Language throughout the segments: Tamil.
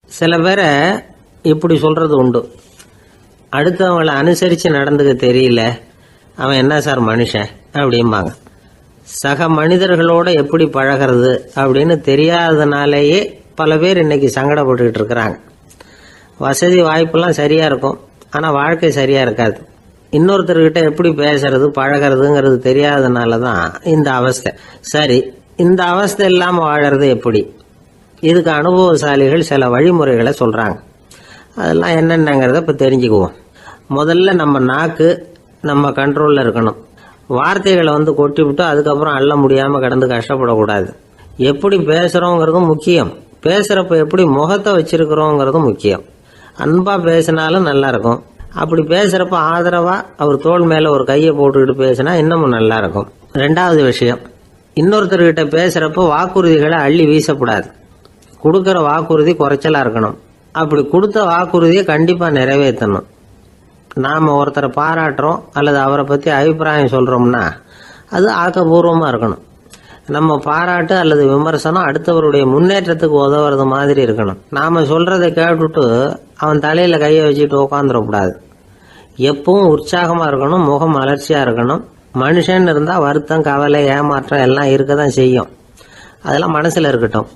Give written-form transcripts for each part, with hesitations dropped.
சில பேரை இப்படி சொல்றது உண்டு, அடுத்தவங்களை அனுசரித்து நடந்துக்க தெரியல, அவன் என்ன சார் மனுஷன் அப்படிம்பாங்க. சக மனிதர்களோட எப்படி பழகிறது அப்படின்னு தெரியாததுனாலேயே பல பேர் இன்னைக்கு சங்கடப்பட்டுக்கிட்டு இருக்கிறாங்க. வசதி வாய்ப்பெல்லாம் சரியாக இருக்கும், ஆனால் வாழ்க்கை சரியாக இருக்காது. இன்னொருத்தர்கிட்ட எப்படி பேசுறது பழகிறதுங்கிறது தெரியாததுனால தான் இந்த அவஸ்தை. சரி, இந்த அவஸ்தை இல்லாமல் வாழறது எப்படி? இதுக்கு அனுபவசாலிகள் சில வழிமுறைகளை சொல்கிறாங்க. அதெல்லாம் என்னென்னங்கிறத இப்போ தெரிஞ்சுக்குவோம். முதல்ல நம்ம நாக்கு நம்ம கண்ட்ரோலில் இருக்கணும். வார்த்தைகளை கொட்டி விட்டு அதுக்கப்புறம் அள்ள முடியாமல் கிடந்து கஷ்டப்படக்கூடாது. எப்படி பேசுகிறோங்கிறதும் முக்கியம், பேசுகிறப்ப எப்படி முகத்தை வச்சிருக்கிறோங்கிறதும் முக்கியம். அன்பாக பேசினாலும் நல்லா இருக்கும். அப்படி பேசுகிறப்ப ஆதரவாக அவர் தோள் மேலே ஒரு கையை போட்டுக்கிட்டு பேசினா இன்னமும் நல்லா இருக்கும். ரெண்டாவது விஷயம், இன்னொருத்தர்கிட்ட பேசுகிறப்போ வாக்குறுதிகளை அள்ளி வீசக்கூடாது. கொடுக்குற வாக்குறுதி குறைச்சலாக இருக்கணும். அப்படி கொடுத்த வாக்குறுதியை கண்டிப்பாக நிறைவேற்றணும். நாம் ஒருத்தரை பாராட்டுறோம் அல்லது அவரை பற்றி அபிப்பிராயம் சொல்கிறோம்னா அது ஆக்கப்பூர்வமாக இருக்கணும். நம்ம பாராட்டு அல்லது விமர்சனம் அடுத்தவருடைய முன்னேற்றத்துக்கு உதவுறது மாதிரி இருக்கணும். நாம் சொல்கிறத கேட்டுட்டு அவன் தலையில் கையை வச்சுட்டு உட்காந்துடக்கூடாது. எப்பவும் உற்சாகமாக இருக்கணும், முகம் மலர்ச்சியாக இருக்கணும். மனுஷன் இருந்தால் வருத்தம், கவலை, ஏமாற்றம் எல்லாம் இருக்க தான் செய்யும். அதெல்லாம் மனசில் இருக்கட்டும்.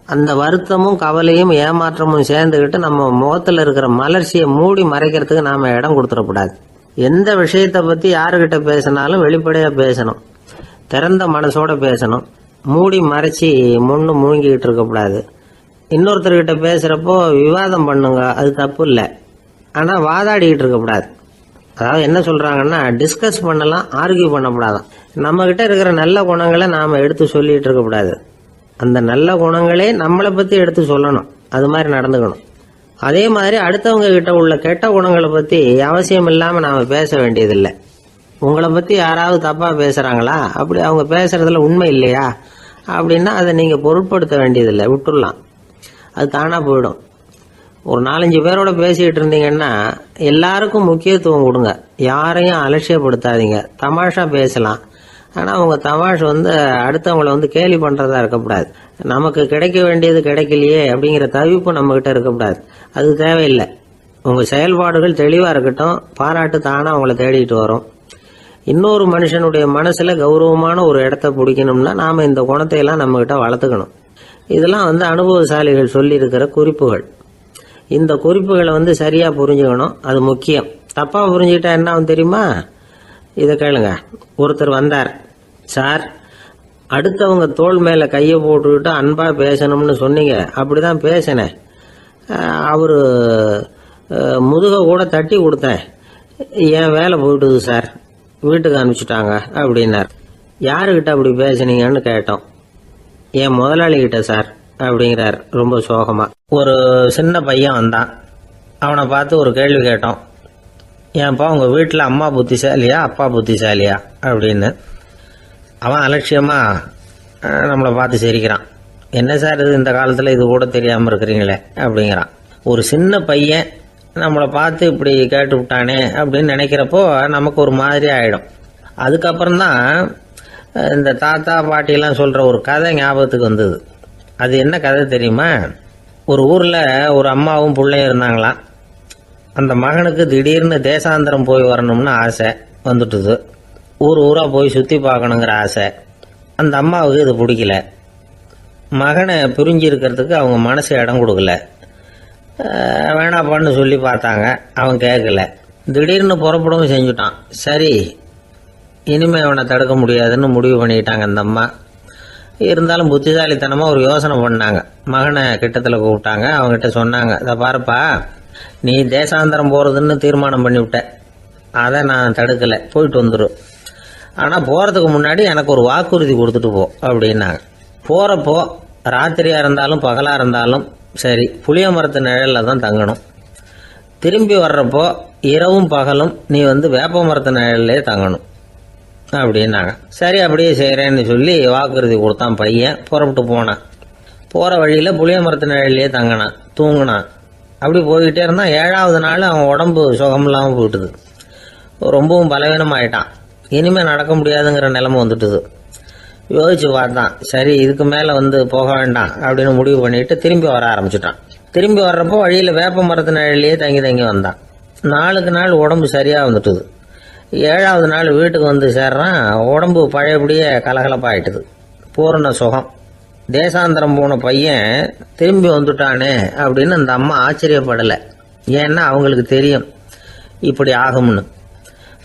அந்த வருத்தமும் கவலையும் ஏமாற்றமும் சேர்ந்துக்கிட்டு நம்ம முகத்தில் இருக்கிற மலர்ச்சியை மூடி மறைக்கிறதுக்கு நாம் இடம் கொடுத்துடக்கூடாது. எந்த விஷயத்தை பற்றி யாருக்கிட்ட பேசினாலும் வெளிப்படையாக பேசணும், திறந்த மனசோட பேசணும். மூடி மறைச்சி முன்னு மூழ்கிக்கிட்டு இருக்கக்கூடாது. இன்னொருத்தர்கிட்ட பேசுகிறப்போ விவாதம் பண்ணுங்க, அது தப்பு இல்லை. ஆனால் வாதாடிக்கிட்டு இருக்கக்கூடாது. அதாவது என்ன சொல்கிறாங்கன்னா, டிஸ்கஸ் பண்ணலாம், ஆர்கியூ பண்ணக்கூடாதான். நம்மக்கிட்ட இருக்கிற நல்ல குணங்களை நாம் எடுத்து சொல்லிகிட்டு இருக்கக்கூடாது. அந்த நல்ல குணங்களே நம்மளை பற்றி எடுத்து சொல்லணும். அது மாதிரி நடந்துக்கணும். அதே மாதிரி அடுத்தவங்க கிட்ட உள்ள கெட்ட குணங்களை பற்றி அவசியம் இல்லாமல் நாம் பேச வேண்டியதில்லை. உங்களை பற்றி யாராவது தப்பாக பேசுகிறாங்களா, அப்படி அவங்க பேசுகிறதுல உண்மை இல்லையா அப்படின்னா அதை நீங்கள் பொருட்படுத்த வேண்டியதில்லை, விட்டுடலாம். அது தானாக போயிடும். ஒரு 4-5 பேரோட பேசிக்கிட்டு இருந்தீங்கன்னா எல்லாருக்கும் முக்கியத்துவம் கொடுங்க, யாரையும் அலட்சியப்படுத்தாதீங்க. தமாஷா பேசலாம், ஆனால் உங்கள் தமாஷ் அடுத்தவங்களை கேலி பண்ணுறதா இருக்கக்கூடாது. நமக்கு கிடைக்க வேண்டியது கிடைக்கலையே அப்படிங்கிற தவிப்பு நம்மக்கிட்ட இருக்கக்கூடாது. அது தேவையில்லை. உங்கள் செயல்பாடுகள் தெளிவாக இருக்கட்டும், பாராட்டு தானாக அவங்கள தேடிட்டு வரும். இன்னொரு மனுஷனுடைய மனசில் கௌரவமான ஒரு இடத்த பிடிக்கணும்னா நாம் இந்த குணத்தையெல்லாம் நம்மக்கிட்ட வளர்த்துக்கணும். இதெல்லாம் அனுபவசாலிகள் சொல்லியிருக்கிற குறிப்புகள். இந்த குறிப்புகளை சரியாக புரிஞ்சுக்கணும், அது முக்கியம். தப்பாக புரிஞ்சுக்கிட்டா என்ன ஆகும் தெரியுமா? இதை கேளுங்க. ஒருத்தர் வந்தார், சார் அடுத்தவங்க தோள் மேலே கையை போட்டுக்கிட்டு அன்பாக பேசணும்னு சொன்னீங்க, அப்படி தான் பேசினேன். அவர் முதுகை கூட தட்டி கொடுத்தேன், என் வேலை போயிட்டுது சார், வீட்டுக்கு அனுப்பிச்சிட்டாங்க அப்படின்னார். யாருக்கிட்ட அப்படி பேசுனீங்கன்னு கேட்டோம். என் முதலாளிகிட்ட சார் அப்படிங்கிறார் ரொம்ப சோகமாக. ஒரு சின்ன பையன் வந்தான், அவனை பார்த்து ஒரு கேள்வி கேட்டோம். ஏன்ப்பா உங்கள் வீட்டில் அம்மா புத்திசாலியா அப்பா புத்திசாலியா அப்படின்னு. அவன் அலட்சியமாக நம்மளை பார்த்து சிரிக்கிறான். என்ன சார் இது, இந்த காலத்தில் இது கூட தெரியாமல் இருக்கிறீங்களே அப்படிங்கிறான். ஒரு சின்ன பையன் நம்மளை பார்த்து இப்படி கேட்டு விட்டானே அப்படின்னு நினைக்கிறப்போ நமக்கு ஒரு மாதிரி ஆகிடும். அதுக்கப்புறம்தான் இந்த தாத்தா பாட்டிலாம் சொல்கிற ஒரு கதை ஞாபகத்துக்கு வந்தது. அது என்ன கதை தெரியுமா? ஒரு ஊரில் ஒரு அம்மாவும் பிள்ளையும் இருந்தாங்களாம். அந்த மகனுக்கு திடீர்னு தேசாந்திரம் போய் வரணும்னு ஆசை வந்துட்டுது. ஊராக போய் சுற்றி பார்க்கணுங்கிற ஆசை. அந்த அம்மாவுக்கு இது பிடிக்கல. மகனை பிரிஞ்சு இருக்கிறதுக்கு அவங்க மனசு இடம் கொடுக்கல. வேணாப்பான்னு சொல்லி பார்த்தாங்க, அவன் கேட்கல. திடீர்னு புறப்படவும் செஞ்சுட்டான். சரி, இனிமேல் அவனை தடுக்க முடியாதுன்னு முடிவு பண்ணிக்கிட்டாங்க அந்த அம்மா. இருந்தாலும் புத்திசாலித்தனமாக ஒரு யோசனை பண்ணாங்க. மகனை கிட்டத்தில் கூப்பிட்டாங்க. அவங்ககிட்ட சொன்னாங்க, இதை பாருப்பா, நீ தேசாந்திரம் போகிறதுன்னு தீர்மானம் பண்ணிவிட்ட, அதை நான் தடுக்கலை, போயிட்டு வந்துடும். ஆனால் போகிறதுக்கு முன்னாடி எனக்கு ஒரு வாக்குறுதி கொடுத்துட்டு போ அப்படின்னாங்க. போகிறப்போ ராத்திரியாக இருந்தாலும் பகலாக இருந்தாலும் சரி, புளிய மரத்து நிழலில் தான் தங்கணும். திரும்பி வர்றப்போ இரவும் பகலும் நீ வேப்ப மரத்து நிழல்லே தங்கணும் அப்படின்னாங்க. சரி, அப்படியே செய்கிறேன்னு சொல்லி வாக்குறுதி கொடுத்தான் பையன். புறப்பட்டு போனான். போகிற வழியில் புளிய மரத்து நிழல்லையே தங்கினான், தூங்கினான். அப்படி போய்கிட்டே இருந்தான். 7வது நாள் அவன் உடம்பு சுகமில்லாமல் போயிட்டுது. ரொம்பவும் பலவீனமாயிட்டான். இனிமேல் நடக்க முடியாதுங்கிற நிலைமை வந்துட்டுது. யோசிச்சு பார்த்தான். சரி, இதுக்கு மேலே போக வேண்டாம் அப்படின்னு முடிவு பண்ணிட்டு திரும்பி வர ஆரம்பிச்சுட்டான். திரும்பி வர்றப்போ வழியில் வேப்ப மரத்து நிழலையே தங்கி தங்கி வந்தான். நாளுக்கு நாள் உடம்பு சரியாக வந்துட்டுது. 7வது நாள் வீட்டுக்கு வந்து சேர்றான். உடம்பு பழையபடியே கலகலப்பாயிட்டுது. பூரண சுகம். தேசாந்திரம் போன பையன் திரும்பி வந்துட்டானே அப்படின்னு அந்த அம்மா ஆச்சரியப்படலை. ஏன்னா அவங்களுக்கு தெரியும் இப்படி ஆகும்னு.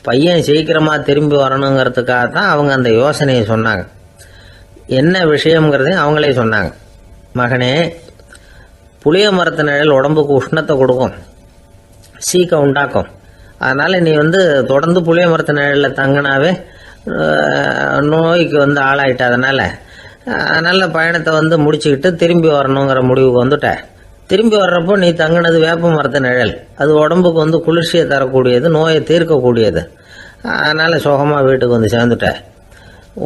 பையன் சீக்கிரமாக திரும்பி வரணுங்கிறதுக்காக தான் அவங்க அந்த யோசனையை சொன்னாங்க. என்ன விஷயங்கிறதையும் அவங்களே சொன்னாங்க. மகனே, புளிய மரத்து நிழல் உடம்புக்கு உஷ்ணத்தை கொடுக்கும், சீக்க உண்டாக்கும். அதனால் நீ தொடர்ந்து புளிய மரத்து நிழலில் தங்கினாவே நோய்க்கு ஆளாயிட்ட. அதனால் நல்ல பயணத்தை முடிச்சுக்கிட்டு திரும்பி வரணுங்கிற முடிவுக்கு வந்துட்ட. திரும்பி வர்றப்போ நீ தங்கினது வேப்ப மரத்து நிழல். அது உடம்புக்கு குளிர்ச்சியை தரக்கூடியது, நோயை தீர்க்கக்கூடியது. அதனால் சுகமாக வீட்டுக்கு சேர்ந்துட்ட.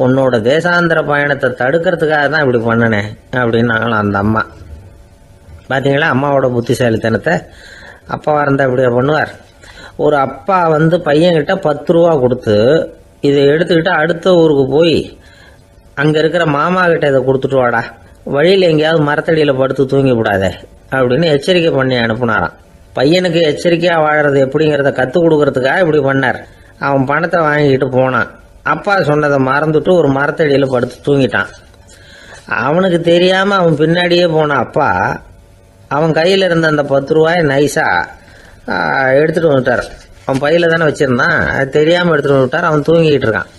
உன்னோட தேசாந்திர பயணத்தை தடுக்கிறதுக்காக தான் இப்படி பண்ணினேன் அப்படின்னாங்களாம் அந்த அம்மா. பார்த்தீங்களா அம்மாவோட புத்திசாலித்தனத்தை? அப்பாவாக இருந்தால் இப்படியா பண்ணுவார்? ஒரு அப்பா பையன்கிட்ட 10 ரூபா கொடுத்து இதை எடுத்துக்கிட்டு அடுத்த ஊருக்கு போய் அங்கே இருக்கிற மாமா கிட்ட இதை கொடுத்துட்டு வாடா, வழியில் எங்கேயாவது மரத்தடியில் படுத்து தூங்கி விடாதே அப்படின்னு எச்சரிக்கை பண்ணி அனுப்புனாராம். பையனுக்கு எச்சரிக்கையாக வாழறது எப்படிங்கிறத கற்றுக் கொடுக்கறதுக்காக இப்படி பண்ணார். அவன் பணத்தை வாங்கிக்கிட்டு போனான். அப்பா சொன்னதை மறந்துட்டு ஒரு மரத்தடியில் படுத்து தூங்கிட்டான். அவனுக்கு தெரியாமல் அவன் பின்னாடியே போன அப்பா அவன் கையில் இருந்த அந்த 10 ரூபாயை நைஸாக எடுத்துகிட்டு வந்துட்டார். அவன் பையில் தானே வச்சுருந்தான், அது தெரியாமல் எடுத்துகிட்டு வந்துட்டார். அவன் தூங்கிக்கிட்டு இருக்கான்.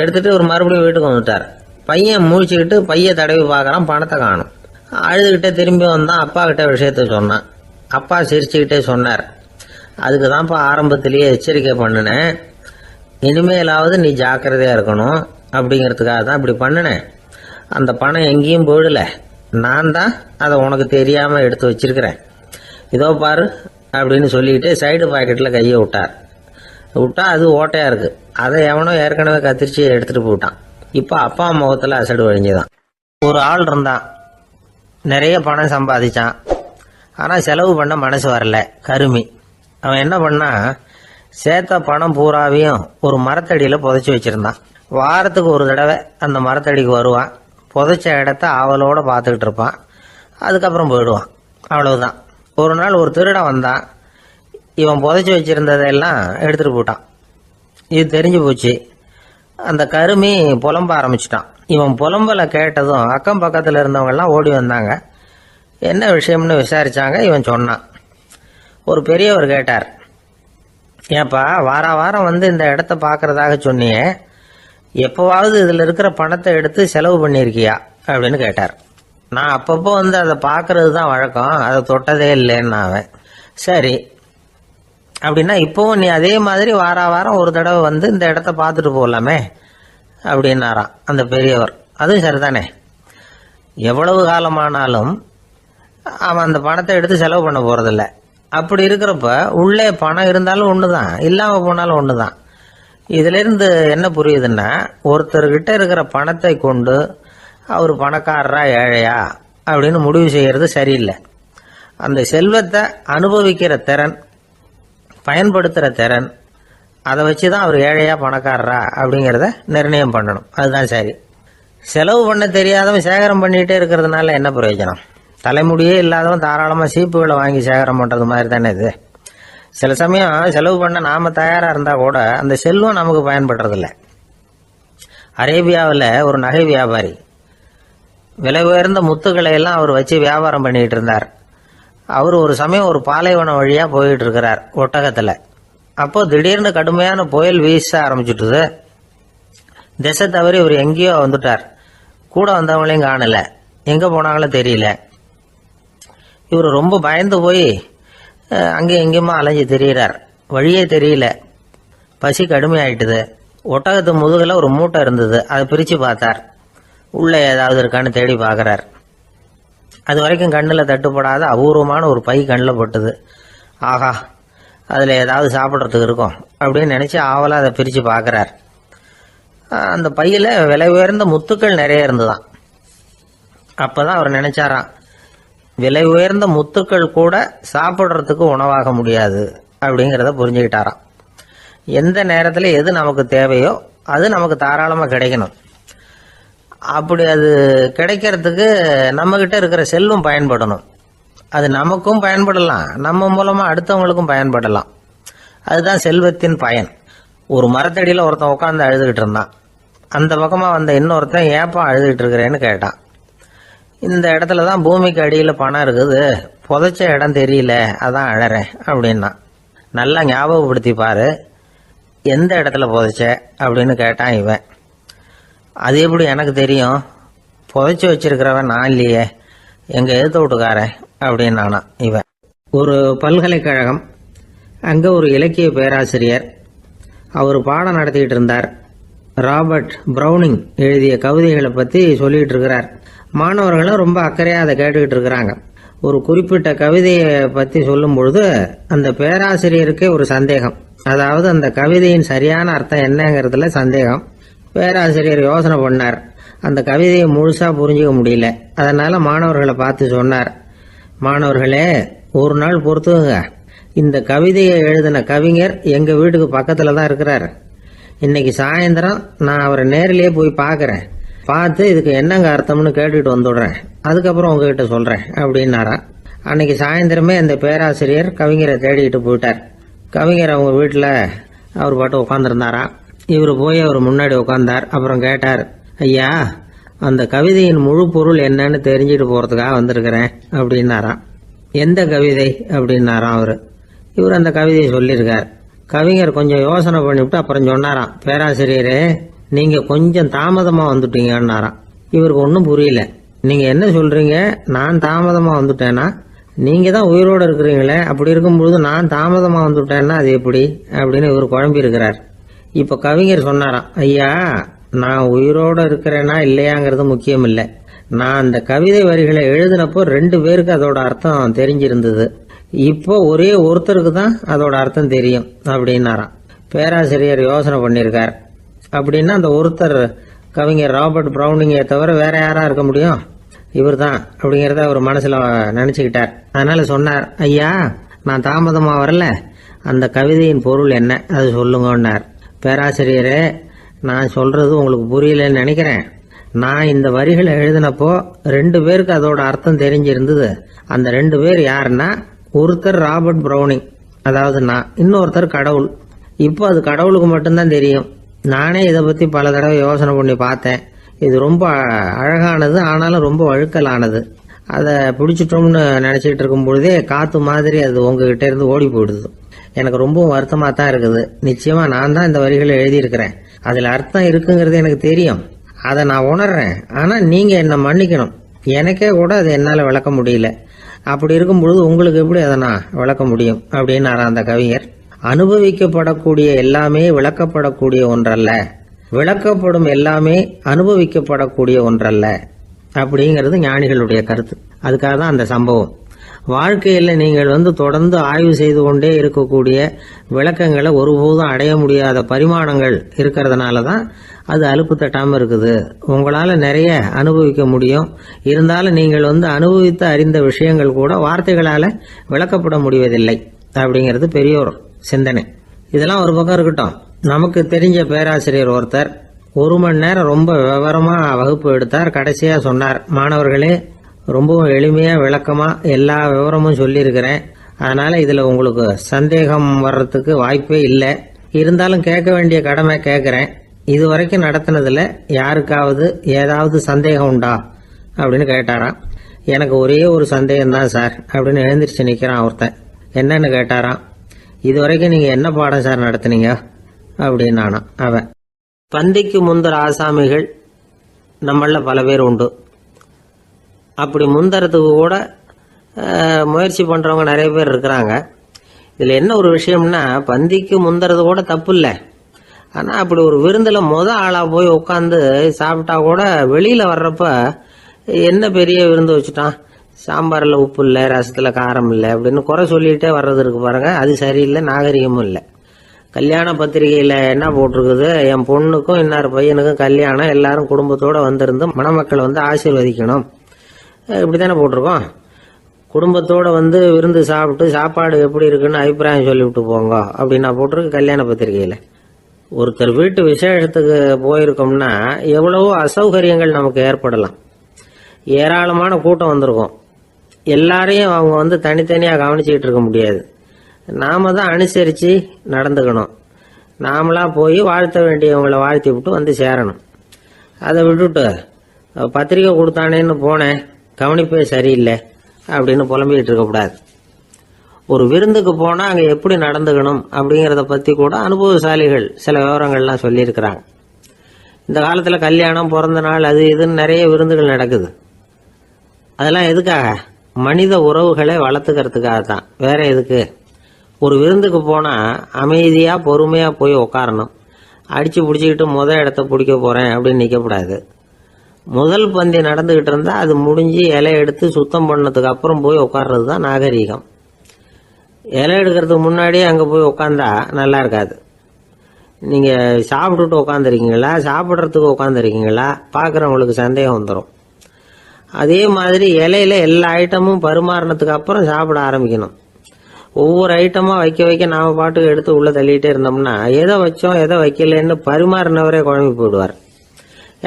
எடுத்துகிட்டு ஒரு மறுபடியும் வீட்டுக்கு வந்துட்டார். பையன் முழிச்சுக்கிட்டு பையை தடவி பார்க்குறான், பணத்தை காணும். அழுதுகிட்டே திரும்பி வந்தான். அப்பா கிட்ட விஷயத்த சொன்னான். அப்பா சிரிச்சுக்கிட்டே சொன்னார், அதுக்கு தான்ப்பா ஆரம்பத்திலேயே எச்சரிக்கை பண்ணினேன், இனிமேலாவது நீ ஜாக்கிரதையாக இருக்கணும் அப்படிங்கிறதுக்காக தான் இப்படி பண்ணினேன். அந்த பணம் எங்கேயும் போயிடலை, நான் தான் அதை உனக்கு தெரியாமல் எடுத்து வச்சிருக்கிறேன். இதோ பாரு அப்படின்னு சொல்லிக்கிட்டு சைடு பாக்கெட்டில் கையை விட்டா அது ஓட்டையாக இருக்குது. அதை எவனோ ஏற்கனவே கத்திரிச்சு எடுத்துகிட்டு போயிட்டான். இப்போ அப்பா முகத்தில் அசடு வழிஞ்சுதான். ஒரு ஆள் இருந்தான், நிறைய பணம் சம்பாதிச்சான். ஆனால் செலவு பண்ண மனசு வரல, கருமி. அவன் என்ன பண்ணா, சேர்த்த பணம் பூராவையும் ஒரு மரத்தடியில் புதைச்சி வச்சுருந்தான். வாரத்துக்கு ஒரு தடவை அந்த மரத்தடிக்கு வருவான். புதைச்ச இடத்த ஆவலோடு பார்த்துக்கிட்டு இருப்பான். அதுக்கப்புறம் போயிடுவான். அவ்வளவுதான். ஒரு நாள் ஒரு திருடன் வந்தான். இவன் புதைச்சி வச்சுருந்ததெல்லாம் எடுத்துகிட்டு போயிட்டான். இது தெரிஞ்சு போச்சு. அந்த கருமி புலம்ப ஆரம்பிச்சிட்டான். இவன் புலம்பலை கேட்டதும் அக்கம் பக்கத்தில் இருந்தவங்கெல்லாம் ஓடி வந்தாங்க. என்ன விஷயம்னு விசாரித்தாங்க. இவன் சொன்னான். ஒரு பெரியவர் கேட்டார், ஏப்பா வாரம் இந்த இடத்த பார்க்கறதாக சொன்னியே, எப்போவாவது இதில் இருக்கிற பணத்தை எடுத்து செலவு பண்ணியிருக்கியா அப்படின்னு கேட்டார். நான் அப்பப்போ அதை பார்க்கறது தான் வழக்கம், அதை தொட்டதே இல்லைன்னு அவன். சரி அப்படின்னா இப்போவும் நீ அதே மாதிரி வாரம் ஒரு தடவை இந்த இடத்த பார்த்துட்டு போகலாமே அப்படின்னாராம் அந்த பெரியவர். அதுவும் சரிதானே, எவ்வளவு காலமானாலும் அவன் அந்த பணத்தை எடுத்து செலவு பண்ண போகிறதில்ல. அப்படி இருக்கிறப்ப உள்ளே பணம் இருந்தாலும் ஒன்று தான், இல்லாமல் போனாலும் ஒன்று தான். இதிலிருந்து என்ன புரியுதுன்னா, ஒருத்தர்கிட்ட இருக்கிற பணத்தை கொண்டு அவர் பணக்காரரா ஏழையா அப்படின்னு முடிவு செய்கிறது சரியில்லை. அந்த செல்வத்தை அனுபவிக்கிற திறன், பயன்படுத்துகிற திறன், அதை வச்சு தான் அவர் ஏழையா பணக்காரரா அப்படிங்கிறத நிர்ணயம் பண்ணணும். அதுதான் சரி. செலவு பண்ண தெரியாதவன் சேகரம் பண்ணிகிட்டே இருக்கிறதுனால என்ன பிரயோஜனம்? தலைமுடியே இல்லாதவன் தாராளமாக சீப்புகளை வாங்கி சேகரம் பண்ணுறது மாதிரி தானே இது. சில சமயம் செலவு பண்ண நாம் தயாராக இருந்தால் கூட அந்த செல்வம் நமக்கு பயன்படுறதில்ல. அரேபியாவில் ஒரு நகை வியாபாரி விலை உயர்ந்த முத்துக்களை எல்லாம் அவர் வச்சு வியாபாரம் பண்ணிகிட்டு இருந்தார். அவர் ஒரு சமயம் ஒரு பாலைவனம் வழியாக போயிட்டு இருக்கிறார் ஒட்டகத்தில். அப்போது திடீர்னு கடுமையான புயல் வீச ஆரம்பிச்சுட்டுது. திசை தவறி இவர் எங்கேயோ வந்துட்டார். கூட வந்தவங்களையும் காணலை, எங்கே போனாங்களும் தெரியல. இவர் ரொம்ப பயந்து போய் அங்கே எங்கேயுமா அலைஞ்சு திரியிறார். வழியே தெரியல. பசி கடுமையாயிட்டுது. ஒட்டகத்து முதுகில் ஒரு மூட்டை இருந்தது. அதை பிரித்து பார்த்தார். உள்ளே ஏதாவது இருக்கான்னு தேடி பார்க்குறார். அது வரைக்கும் கண்ணில் தட்டுப்படாத அபூர்வமான ஒரு பை கண்ணில் பட்டுது. ஆஹா, அதில் ஏதாவது சாப்பிட்றதுக்கு இருக்கும் அப்படின்னு நினச்சி ஆவலாக அதை பிரித்து பார்க்குறார். அந்த பையில் விலை உயர்ந்த முத்துக்கள் நிறைய இருந்துதான். அப்போ தான் அவர் நினச்சாராம், விலை உயர்ந்த முத்துக்கள் கூட சாப்பிட்றதுக்கு உணவாக முடியாது அப்படிங்கிறத புரிஞ்சுக்கிட்டாராம். எந்த நேரத்தில் எது நமக்கு தேவையோ அது நமக்கு தாராளமாக கிடைக்கணும். அப்படி அது கிடைக்கிறதுக்கு நம்மக்கிட்ட இருக்கிற செல்வம் பயன்படணும். அது நமக்கும் பயன்படலாம், நம்ம மூலமாக அடுத்தவங்களுக்கும் பயன்படலாம். அதுதான் செல்வத்தின் பயன். ஒரு மரத்தடியில் ஒருத்தன் உட்காந்து அழுதுகிட்டு இருந்தான். அந்த பக்கமாக வந்த இன்னொருத்தன் ஏப்பா அழுதுகிட்டு இருக்கிறேன்னு கேட்டான். இந்த இடத்துல தான் பூமிக்கு அடியில் பணம் இருக்குது, புதைச்ச இடம் தெரியல, அதான் அழறேன் அப்படின்னா. நல்லா ஞாபகப்படுத்தி பாரு, எந்த இடத்துல புதைச்ச அப்படின்னு கேட்டான் இவன். அது எப்படி எனக்கு தெரியும், புதைச்சி வச்சிருக்கிறவன் நான் இல்லையே, எங்கள் எழுத்த வீட்டுக்காரன் அப்படின்னானா இவன். ஒரு பல்கலைக்கழகம், அங்கே ஒரு இலக்கிய பேராசிரியர், அவர் பாடம் நடத்திக்கிட்டு இருந்தார். ராபர்ட் ப்ரௌனிங் எழுதிய கவிதைகளை பற்றி சொல்லிகிட்டு இருக்கிறார். மாணவர்களும் ரொம்ப அக்கறையாக அதை கேட்டுக்கிட்டு இருக்கிறாங்க. ஒரு குறிப்பிட்ட கவிதையை பற்றி சொல்லும் பொழுது அந்த பேராசிரியருக்கே ஒரு சந்தேகம். அதாவது அந்த கவிதையின் சரியான அர்த்தம் என்னங்கிறதுல சந்தேகம். பேராசிரியர் யோசனை பண்ணார். அந்த கவிதையை முழுசாக புரிஞ்சிக்க முடியல. அதனால் மாணவர்களை பார்த்து சொன்னார், மாணவர்களே, ஒரு நாள் பொறுத்துங்க, இந்த கவிதையை எழுதின கவிஞர் எங்கள் வீட்டுக்கு பக்கத்தில் தான் இருக்கிறார். இன்னைக்கு சாயந்தரம் நான் அவரை நேரிலேயே போய் பார்க்குறேன். பார்த்து இதுக்கு என்னங்க அர்த்தம்னு கேட்டுட்டு வந்துடுறேன். அதுக்கப்புறம் உங்ககிட்ட சொல்கிறேன் அப்படின்னாராம். அன்னைக்கு சாயந்தரமே அந்த பேராசிரியர் கவிஞரை தேடிக்கிட்டு போயிட்டார். கவிஞர் அவங்க வீட்டில் அவர் பாட்டு உட்காந்துருந்தாராம். இவர் போய் அவர் முன்னாடி உட்காந்தார். அப்புறம் கேட்டார், ஐயா, அந்த கவிதையின் முழு பொருள் என்னன்னு தெரிஞ்சுட்டு போகிறதுக்காக வந்திருக்கிறேன் அப்படின்னாராம். எந்த கவிதை அப்படின்னாராம் அவர். இவர் அந்த கவிதையை சொல்லியிருக்கார். கவிஞர் கொஞ்சம் யோசனை பண்ணிவிட்டு அப்புறம் சொன்னாராம், பேராசிரியரே, நீங்கள் கொஞ்சம் தாமதமாக வந்துட்டீங்கன்னாராம். இவருக்கு ஒன்றும் புரியல. நீங்கள் என்ன சொல்கிறீங்க, நான் தாமதமாக வந்துட்டேன்னா? நீங்கள் தான் உயிரோடு இருக்கிறீங்களே, அப்படி இருக்கும்பொழுது நான் தாமதமாக வந்துட்டேன்னா அது எப்படி அப்படின்னு இவர் குழம்பி இருக்கிறார். இப்போ கவிஞர் சொன்னாராம், ஐயா, நான் உயிரோடு இருக்கிறேன்னா இல்லையாங்கிறது முக்கியம் இல்லை. நான் அந்த கவிதை வரிகளை எழுதினப்போ 2 பேருக்கு அதோட அர்த்தம் தெரிஞ்சிருந்தது. இப்போ ஒரே ஒருத்தருக்கு தான் அதோட அர்த்தம் தெரியும் அப்படின்னாராம். பேராசிரியர் யோசனை பண்ணியிருக்கார். அப்படின்னா அந்த ஒருத்தர் கவிஞர் ராபர்ட் ப்ரௌனிங்கை தவிர வேற யாரா இருக்க முடியும்? இவர் தான் அப்படிங்கிறத அவர் மனசில் நினச்சிக்கிட்டார். அதனால சொன்னார், ஐயா, நான் தாமதமாக வரல, அந்த கவிதையின் பொருள் என்ன அது சொல்லுங்கன்னார். பேராசிரியரே, நான் சொல்றது உங்களுக்கு புரியலன்னு நினைக்கிறேன். நான் இந்த வரிகளை எழுதினப்போ 2 பேருக்கு அதோட அர்த்தம் தெரிஞ்சிருந்தது. அந்த 2 பேர் யாருன்னா, ஒருத்தர் ராபர்ட் ப்ரௌனிங், அதாவது நான், இன்னொருத்தர் கடவுள். இப்போ அது கடவுளுக்கு மட்டும்தான் தெரியும். நானே இதை பற்றி பல தடவை யோசனை பண்ணி பார்த்தேன். இது ரொம்ப அழகானது, ஆனாலும் ரொம்ப வழுக்கலானது. அதை பிடிச்சிட்டோம்னு நினச்சிக்கிட்டு இருக்கும் பொழுதே காற்று மாதிரி அது உங்ககிட்ட இருந்து ஓடி போயிடுது. எனக்கு ரொம்பவும் வருத்தமாக தான் இருக்குது. நிச்சயமாக நான் தான் இந்த வரிகளை எழுதியிருக்கிறேன். அதில் அர்த்தம் இருக்குங்கிறது எனக்கு தெரியும், அதை நான் உணர்றேன். ஆனால் நீங்கள் என்னை மன்னிக்கணும், எனக்கே கூட அதை என்னால் விளக்க முடியல. அப்படி இருக்கும் பொழுது உங்களுக்கு எப்படி அதை நான் விளக்க முடியும் அப்படின்னாரா அந்த கவிஞர். அனுபவிக்கப்படக்கூடிய எல்லாமே விளக்கப்படக்கூடிய ஒன்றல்ல, விளக்கப்படும் எல்லாமே அனுபவிக்கப்படக்கூடிய ஒன்றல்ல அப்படிங்கிறது ஞானிகளுடைய கருத்து. அதுக்காக தான் அந்த சம்பவம். வாழ்க்கையில் நீங்கள் தொடர்ந்து ஆய்வு செய்து கொண்டே இருக்கக்கூடிய விளக்கங்களை ஒருபோதும் அடைய முடியாத பரிமாணங்கள் இருக்கிறதுனால தான் அது அலுப்பு தட்டாமல் இருக்குது. உங்களால் நிறைய அனுபவிக்க முடியும், இருந்தாலும் நீங்கள் அனுபவித்து அறிந்த விஷயங்கள் கூட வார்த்தைகளால் விளக்கப்பட முடிவதில்லை அப்படிங்கிறது பெரியோர் சிந்தனை. இதெல்லாம் ஒரு பக்கம் இருக்கட்டும். நமக்கு தெரிஞ்ச பேராசிரியர் ஒருத்தர் 1 மணி நேரம் ரொம்ப விவரமாக வகுப்பு எடுத்தார். கடைசியாக சொன்னார், மாணவர்களே, ரொம்பவும் எளிமையாக விளக்கமாக எல்லா விவரமும் சொல்லியிருக்கிறேன். அதனால் இதில் உங்களுக்கு சந்தேகம் வர்றதுக்கு வாய்ப்பே இல்லை. இருந்தாலும் கேட்க வேண்டிய கடமை கேட்குறேன். இது வரைக்கும் நடத்தினதில் யாருக்காவது ஏதாவது சந்தேகம் உண்டா அப்படின்னு கேட்டாராம். எனக்கு ஒரே ஒரு சந்தேகம்தான் சார் அப்படின்னு எழுந்திரிச்சு நிற்கிறான் ஒருத்தன். என்னன்னு கேட்டாராம். இது வரைக்கும் நீங்கள் என்ன பாடம் சார் நடத்துனீங்க அப்படின்னானா அவன். பந்திக்கு முந்தர ஆசாமிகள் நம்மள பல பேர் உண்டு. அப்படி முந்தறதுக்கு கூட முயற்சி பண்ணுறவங்க நிறைய பேர் இருக்கிறாங்க. இதில் என்ன ஒரு விஷயம்னா, பந்திக்கு முந்தறது கூட தப்பு இல்லை. ஆனால் அப்படி ஒரு விருந்தில் ஆளாக போய் உட்காந்து சாப்பிட்டா கூட வெளியில் வர்றப்ப என்ன பெரிய விருந்து வச்சுட்டான், சாம்பாரில் உப்பு இல்லை, ரசத்தில் காரம் இல்லை அப்படின்னு குறை சொல்லிகிட்டே வர்றது இருக்கு பாருங்க, அது சரியில்லை, நாகரிகமும் இல்லை. கல்யாண பத்திரிகையில் என்ன போட்டிருக்குது, என் பொண்ணுக்கும் இன்னார் பையனுக்கும் கல்யாணம், எல்லாரும் குடும்பத்தோடு வந்திருந்து மணமக்கள் ஆசீர்வதிக்கணும், இப்படி தானே போட்டிருக்கோம். குடும்பத்தோடு விருந்து சாப்பிட்டு சாப்பாடு எப்படி இருக்குன்னு அபிப்பிராயம் சொல்லிவிட்டு போங்க அப்படின்னா போட்டிருக்கு கல்யாண பத்திரிகையில். ஒருத்தர் வீட்டு விசேஷத்துக்கு போயிருக்கோம்னா எவ்வளவோ அசௌகரியங்கள் நமக்கு ஏற்படலாம். ஏராளமான கூட்டம் வந்திருக்கும். எல்லாரையும் அவங்க வந்து தனித்தனியாக கவனிச்சுக்கிட்டு இருக்க முடியாது. நாம தான் அனுசரித்து நடந்துக்கணும். நாமளா போய் வாழ்த்த வேண்டியவங்களை வாழ்த்தி விட்டு வந்து சேரணும். அதை விட்டுட்டு பத்திரிக்கை கொடுத்தானேன்னு போனேன், கவனிப்பே சரியில்லை அப்படின்னு புலம்பிக்கிட்டு இருக்கக்கூடாது. ஒரு விருந்துக்கு போனால் அங்கே எப்படி நடந்துக்கணும் அப்படிங்கிறத பற்றி கூட அனுபவசாலிகள் சில விவரங்கள்லாம் சொல்லியிருக்கிறாங்க. இந்த காலத்தில் கல்யாணம், பிறந்த நாள், அது இதுன்னு நிறைய விருந்துகள் நடக்குது. அதெல்லாம் எதுக்காக? மனித உறவுகளை வளர்த்துக்கிறதுக்காக தான், வேற எதுக்கு? ஒரு விருந்துக்கு போனால் அமைதியாக பொறுமையாக போய் உக்காரணும். அடித்து பிடிச்சிக்கிட்டு இடத்த பிடிக்க போகிறேன் அப்படின்னு நிற்கக்கூடாது. முதல் பந்தி நடந்துக்கிட்டு இருந்தால் அது முடிஞ்சு இலை எடுத்து சுத்தம் பண்ணதுக்கு அப்புறம் போய் உட்கார்றது தான் நாகரீகம். இலை எடுக்கிறதுக்கு முன்னாடியே அங்கே போய் உட்காந்தா நல்லா இருக்காது. நீங்கள் சாப்பிட்டுட்டு உட்காந்துருக்கீங்களா, சாப்பிட்றதுக்கு உட்காந்துருக்கீங்களா, பார்க்குறவங்களுக்கு சந்தேகம் வந்துடும். அதே மாதிரி இலையில எல்லா ஐட்டமும் பரிமாறினதுக்கு அப்புறம் சாப்பிட ஆரம்பிக்கணும். ஒவ்வொரு ஐட்டமாக வைக்க வைக்க நாம் பாட்டுக்கு எடுத்து உள்ளே தள்ளிகிட்டே இருந்தோம்னா எதை வச்சோம் எதை வைக்கலன்னு பரிமாறினவரே குழம்பி போயிடுவார்.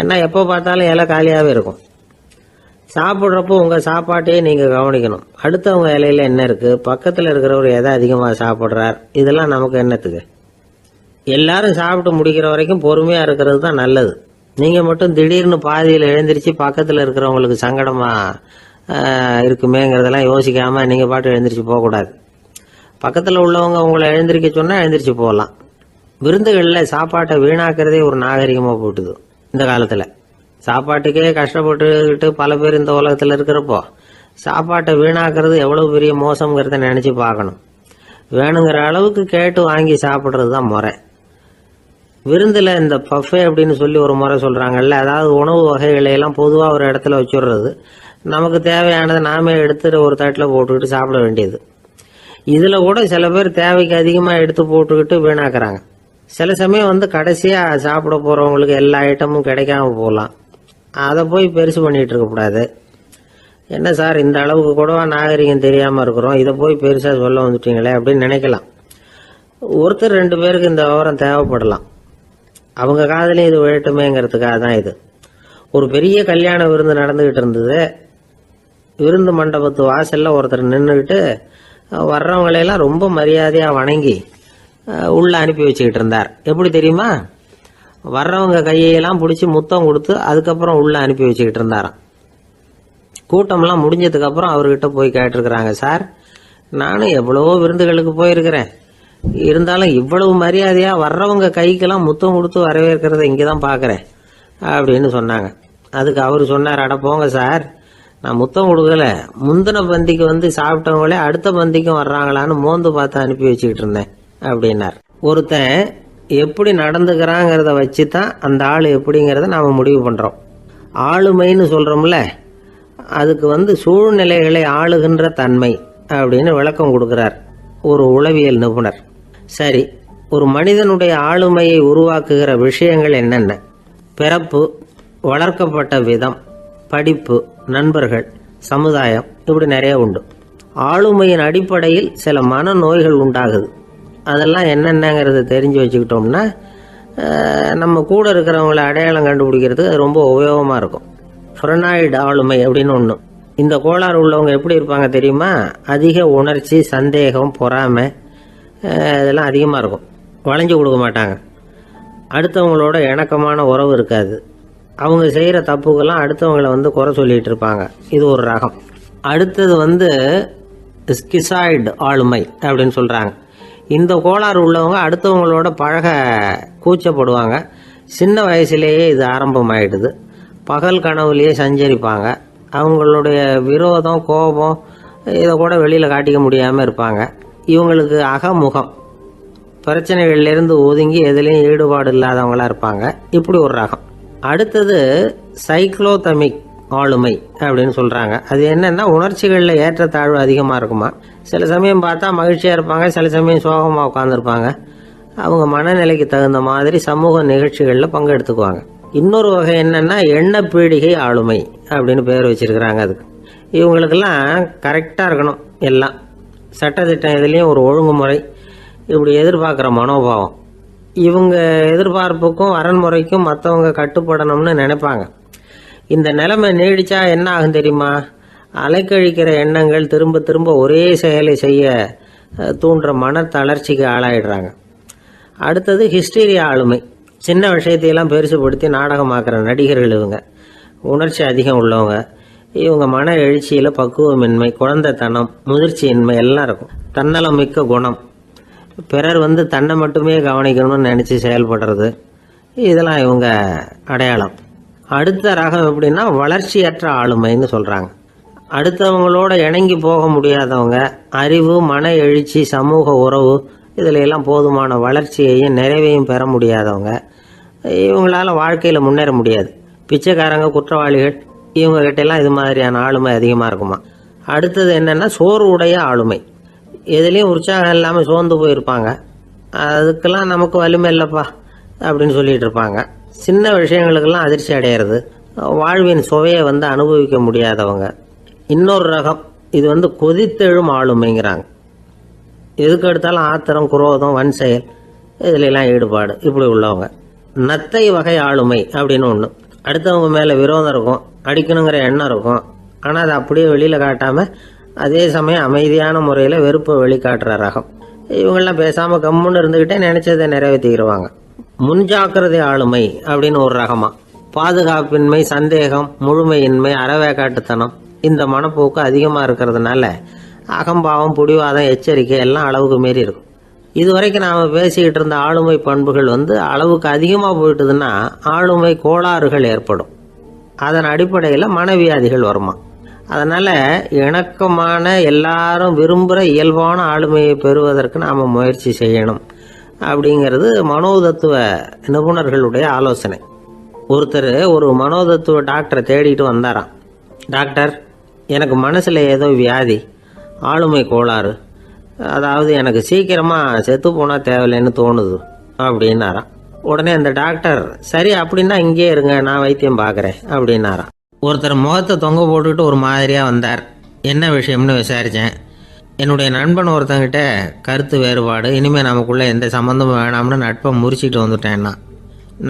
ஏன்னா எப்போ பார்த்தாலும் இலை காலியாகவே இருக்கும். சாப்பிட்றப்போ உங்கள் சாப்பாட்டையே நீங்கள் கவனிக்கணும். அடுத்தவங்க இலையில என்ன இருக்குது, பக்கத்தில் இருக்கிறவர் எதை அதிகமாக சாப்பிட்றார், இதெல்லாம் நமக்கு என்னத்துக்கு? எல்லாரும் சாப்பிட்டு முடிக்கிற வரைக்கும் பொறுமையாக இருக்கிறது தான் நல்லது. நீங்கள் மட்டும் திடீர்னு பாதியில் எழுந்திரிச்சு பக்கத்தில் இருக்கிறவங்களுக்கு சங்கடமாக இருக்குமேங்கிறதெல்லாம் யோசிக்காமல் நீங்கள் பாட்டு எழுந்திரிச்சு போகக்கூடாது. பக்கத்தில் உள்ளவங்க உங்களை எழுந்திரிக்க சொன்னால் எழுந்திரிச்சு போகலாம். விருந்துகளில் சாப்பாட்டை வீணாக்கிறதே ஒரு நாகரிகமாக போட்டுது. இந்த காலத்தில் சாப்பாட்டுக்கே கஷ்டப்பட்டுக்கிட்டு பல பேர் இந்த உலகத்தில் இருக்கிறப்போ சாப்பாட்டை வீணாக்கிறது எவ்வளோ பெரிய மோசங்கிறத நினச்சி பார்க்கணும். வேணுங்கிற அளவுக்கு கேட்டு வாங்கி சாப்பிட்றது தான் முறை. விருந்தில் இந்த பஃபே அப்படின்னு சொல்லி ஒரு முறை சொல்கிறாங்கல்ல, அதாவது உணவு வகைகளையெல்லாம் பொதுவாக ஒரு இடத்துல வச்சுடுறது, நமக்கு தேவையானதை நாமே எடுத்து ஒரு தட்டில் போட்டுக்கிட்டு சாப்பிட வேண்டியது. இதில் கூட சில பேர் தேவைக்கு அதிகமாக எடுத்து போட்டுக்கிட்டு வீணாக்குறாங்க. சில சமயம் வந்து கடைசியாக சாப்பிட போகிறவங்களுக்கு எல்லா ஐட்டமும் கிடைக்காம போகலாம். அதை போய் பெருசு பண்ணிகிட்டு இருக்கக்கூடாது. என்ன சார் இந்த அளவுக்கு கூடவா நாகரிகம் தெரியாமல் இருக்கிறோம், இதை போய் பெருசாக சொல்ல வந்துட்டீங்களே அப்படின்னு நினைக்கலாம். ஒருத்தர் 2 பேருக்கு இந்த விவரம் தேவைப்படலாம். அவங்க காதலையும் இது விழட்டுமேங்கிறதுக்காக தான் இது. ஒரு பெரிய கல்யாண விருந்து நடந்துக்கிட்டு இருந்தது. விருந்து மண்டபத்து வாசலில் ஒருத்தர் நின்றுக்கிட்டு வர்றவங்களையெல்லாம் ரொம்ப மரியாதையாக வணங்கி உள்ளே அனுப்பி வச்சுக்கிட்டு இருந்தார். எப்படி தெரியுமா? வர்றவங்க கையெல்லாம் பிடிச்சி முத்தம் கொடுத்து அதுக்கப்புறம் உள்ளே அனுப்பி வச்சுக்கிட்டு இருந்தாராம். கூட்டம்லாம் முடிஞ்சதுக்கப்புறம் அவர்கிட்ட போய் கேட்டிருக்கிறாங்க, சார் நானும் எவ்வளவோ விருந்துகளுக்கு போயிருக்கிறேன், இருந்தாலும் இவ்வளவு மரியாதையாக வர்றவங்க கைக்கெல்லாம் முத்தம் கொடுத்து வரவேற்கிறத இங்கே தான் பார்க்குறேன் அப்படின்னு சொன்னாங்க. அதுக்கு அவர் சொன்னார், அட போங்க சார், நான் முத்தம் கொடுக்கல, முந்தின பந்திக்கு வந்து சாப்பிட்டவங்களே அடுத்த பந்திக்கும் வர்றாங்களான்னு மோந்து பார்த்து அனுப்பி வச்சுக்கிட்டு இருந்தேன் அப்படின்னார். ஒருத்தன் எப்படி நடந்துக்கிறாங்கிறத வச்சு தான் அந்த ஆள் எப்படிங்கிறத நாம் முடிவு பண்ணுறோம். ஆளுமைன்னு சொல்கிறோம்ல, அதுக்கு வந்து சூழ்நிலைகளை ஆளுகின்ற தன்மை அப்படின்னு விளக்கம் கொடுக்குறார் ஒரு உளவியல் நிபுணர். சரி, ஒரு மனிதனுடைய ஆளுமையை உருவாக்குகிற விஷயங்கள் என்னென்ன? பிறப்பு, வளர்க்கப்பட்ட விதம், படிப்பு, நண்பர்கள், சமுதாயம், இப்படி நிறைய உண்டு. ஆளுமையின் அடிப்படையில் சில மனநோய்கள் உண்டாகுது. அதெல்லாம் என்னென்னங்கிறத தெரிஞ்சு வச்சுக்கிட்டோம்னா நம்ம கூட இருக்கிறவங்கள அடையாளம் கண்டுபிடிக்கிறதுக்கு அது ரொம்ப உபயோகமாக இருக்கும். ஃப்ரெனாய்டு ஆளுமை அப்படின்னு ஒன்று. இந்த கோளாறு உள்ளவங்க எப்படி இருப்பாங்க தெரியுமா? அதிக உணர்ச்சி, சந்தேகம், பொறாமை இதெல்லாம் அதிகமாக இருக்கும். வளைஞ்சு கொடுக்க மாட்டாங்க. அடுத்தவங்களோட இணக்கமான உறவு இருக்காது. அவங்க செய்கிற தப்புக்கெல்லாம் அடுத்தவங்களை வந்து குறை சொல்லிகிட்டு இருப்பாங்க. இது ஒரு ரகம். அடுத்தது வந்து ஸ்கிசாய்டு ஆளுமை அப்படின்னு சொல்கிறாங்க. இந்த கோளாறு உள்ளவங்க அடுத்தவங்களோட பழக கூச்சப்படுவாங்க. சின்ன வயசுலேயே இது ஆரம்பமாயிடுது. பகல் கனவுலேயே சஞ்சரிப்பாங்க. அவங்களுடைய விரோதம், கோபம் இதை கூட வெளியில் காட்டிக்க முடியாமல் இருப்பாங்க. இவங்களுக்கு அகமுகம், பிரச்சனைகள்லேருந்து ஒதுங்கி எதுலேயும் ஈடுபாடு இல்லாதவங்களாக இருப்பாங்க. இப்படி ஒரு ரகம். அடுத்தது சைக்ளோதமிக் ஆளுமை அப்படின்னு சொல்கிறாங்க. அது என்னென்னா உணர்ச்சிகளில் ஏற்றத்தாழ்வு அதிகமாக இருக்குமா. சில சமயம் பார்த்தா மகிழ்ச்சியாக இருப்பாங்க, சில சமயம் சோகமாக உட்காந்துருப்பாங்க. அவங்க மனநிலைக்கு தகுந்த மாதிரி சமூக நிகழ்ச்சிகளில் பங்கெடுத்துக்குவாங்க. இன்னொரு வகை என்னென்னா எண்ணப்பீடிகை ஆளுமை அப்படின்னு பேர் வச்சிருக்கிறாங்க. அதுக்கு இவங்களுக்கெல்லாம் கரெக்டாக இருக்கணும், எல்லாம் சட்டத்திட்டம், இதுலேயும் ஒரு ஒழுங்குமுறை, இப்படி எதிர்பார்க்குற மனோபாவம். இவங்க எதிர்பார்ப்புக்கும் வரன்முறைக்கும் மற்றவங்க கட்டுப்படணும்னு நினைப்பாங்க. இந்த நிலைமை நீடிச்சா என்ன ஆகும் தெரியுமா? அலைக்கழிக்கிற எண்ணங்கள் திரும்ப திரும்ப ஒரே செயலை செய்ய தூண்டுற மன தளர்ச்சிக்கு ஆளாயிடுறாங்க. அடுத்தது ஹிஸ்டீரியா ஆளுமை. சின்ன விஷயத்தையெல்லாம் பெருசுபடுத்தி நாடகமாக்குற நடிகர்கள் இவங்க. உணர்ச்சி அதிகம் உள்ளவங்க. இவங்க மன எழுச்சியில் பக்குவமின்மை, குழந்தைத்தனம், முதிர்ச்சியின்மை எல்லாம் இருக்கும். தன்னலம் மிக்க குணம். பிறர் தன்னை மட்டுமே கவனிக்கணும்னு நினச்சி செயல்படுறது, இதெல்லாம் இவங்க அடையாளம். அடுத்த ரகம் எப்படின்னா வளர்ச்சியற்ற ஆளுமைன்னு சொல்கிறாங்க. அடுத்தவங்களோட இணங்கி போக முடியாதவங்க, அறிவு, மன எழுச்சி, சமூக உறவு இதில் எல்லாம் போதுமான வளர்ச்சியையும் நிறைவையும் பெற முடியாதவங்க. இவங்களால வாழ்க்கையில் முன்னேற முடியாது. பிச்சைக்காரங்க, குற்றவாளிகள் இவங்ககிட்டெல்லாம் இது மாதிரியான ஆளுமை அதிகமாக இருக்குமா. அடுத்தது என்னென்னா சோர்வுடைய ஆளுமை. எதுலேயும் உற்சாகம் இல்லாமல் சோர்ந்து போயிருப்பாங்க. அதுக்கெல்லாம் நமக்கு வலிமை இல்லைப்பா அப்படின்னு சொல்லிட்டு இருப்பாங்க. சின்ன விஷயங்களுக்கெல்லாம் அதிர்ச்சி அடையிறது, வாழ்வின் சுவையை அனுபவிக்க முடியாதவங்க. இன்னொரு ரகம் இது கொதித்தெழும் ஆளுமைங்கிறாங்க. எதுக்கு எடுத்தாலும் ஆத்திரம், குரோதம், வன் செயல் இதிலெல்லாம் ஈடுபாடு இப்படி உள்ளவங்க. நத்தை வகை ஆளுமை அப்படின்னு ஒன்று. அடுத்தவங்க மேலே விரோதம் இருக்கும், அடிக்கணுங்கிற எண்ணம் இருக்கும். ஆனால் அதை அப்படியே வெளியில் காட்டாமல் அதே சமயம் அமைதியான முறையில் வெறுப்பை வெளிக்காட்டுற ரகம். இவங்கெல்லாம் பேசாமல் கம்முன்னு இருந்துக்கிட்டே நினைச்சதை நிறைவேற்றிக்கிடுவாங்க. முன்ஜாக்கிரதை ஆளுமை அப்படின்னு ஒரு ரகமா. பாதுகாப்பின்மை, சந்தேகம், முழுமையின்மை, அறவேக்காட்டுத்தனம் இந்த மனப்போக்கு அதிகமாக இருக்கிறதுனால அகம்பாவம், புடிவாதம், எச்சரிக்கை எல்லாம் அளவுக்கு மீறி இருக்கும். இதுவரைக்கும் நாம் பேசிக்கிட்டு இருந்த ஆளுமை பண்புகள் அளவுக்கு அதிகமாக போயிட்டுதுன்னா ஆளுமை கோளாறுகள் ஏற்படும். அதன் அடிப்படையில் மனவியாதிகள் வருமா. அதனால் இணக்கமான, எல்லாரும் விரும்புகிற இயல்பான ஆளுமையை பெறுவதற்கு நாம் முயற்சி செய்யணும் அப்படிங்கிறது மனோதத்துவ நிபுணர்களுடைய ஆலோசனை. ஒருத்தர் ஒரு மனோதத்துவ டாக்டரை தேடிட்டு வந்தாராம். டாக்டர், எனக்கு மனசில் ஏதோ வியாதி, ஆளுமை கோளாறு, அதாவது எனக்கு சீக்கிரமாக செத்து போனால் தேவையில்லைன்னு தோணுது அப்படின்னாராம். உடனே அந்த டாக்டர், சரி அப்படின்னா இங்கே இருங்க, நான் வைத்தியம் பார்க்குறேன் அப்படின்னாராம். ஒருத்தர் முகத்தை தொங்க போட்டுக்கிட்டு ஒரு மாதிரியாக வந்தார். என்ன விஷயம்னு விசாரித்தேன். என்னுடைய நண்பன் ஒருத்தங்கிட்ட கருத்து வேறுபாடு, இனிமேல் நமக்குள்ளே எந்த சம்மந்தமும் வேணாம்னு நட்பை முறிச்சிட்டு வந்துட்டேன்னா.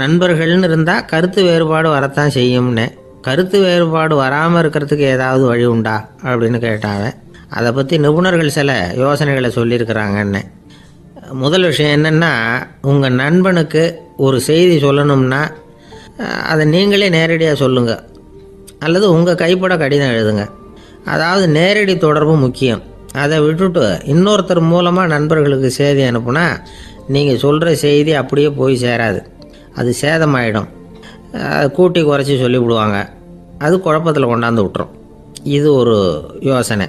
நண்பர்கள்னு இருந்தால் கருத்து வேறுபாடு வரத்தான் செய்யும்னு. கருத்து வேறுபாடு வராமல் இருக்கிறதுக்கு ஏதாவது வழி உண்டா அப்படின்னு கேட்டாங்க. அதை பற்றி நிபுணர்கள் சில யோசனைகளை சொல்லியிருக்கிறாங்கன்னு. முதல் விஷயம் என்னென்னா, உங்கள் நண்பனுக்கு ஒரு செய்தி சொல்லணும்னா அதை நீங்களே நேரடியாக சொல்லுங்கள், அல்லது உங்கள் கைப்பட கடிதம் எழுதுங்க. அதாவது நேரடி தொடர்பு முக்கியம். அதை விட்டுட்டு இன்னொருத்தர் மூலமாக நண்பர்களுக்கு செய்தி அனுப்புனா நீங்கள் சொல்கிற செய்தி அப்படியே போய் சேராது, அது சேதமாயிடும். கூட்டி குறைச்சி சொல்லிவிடுவாங்க, அது குழப்பத்தில் கொண்டாந்து விட்டுரும். இது ஒரு யோசனை.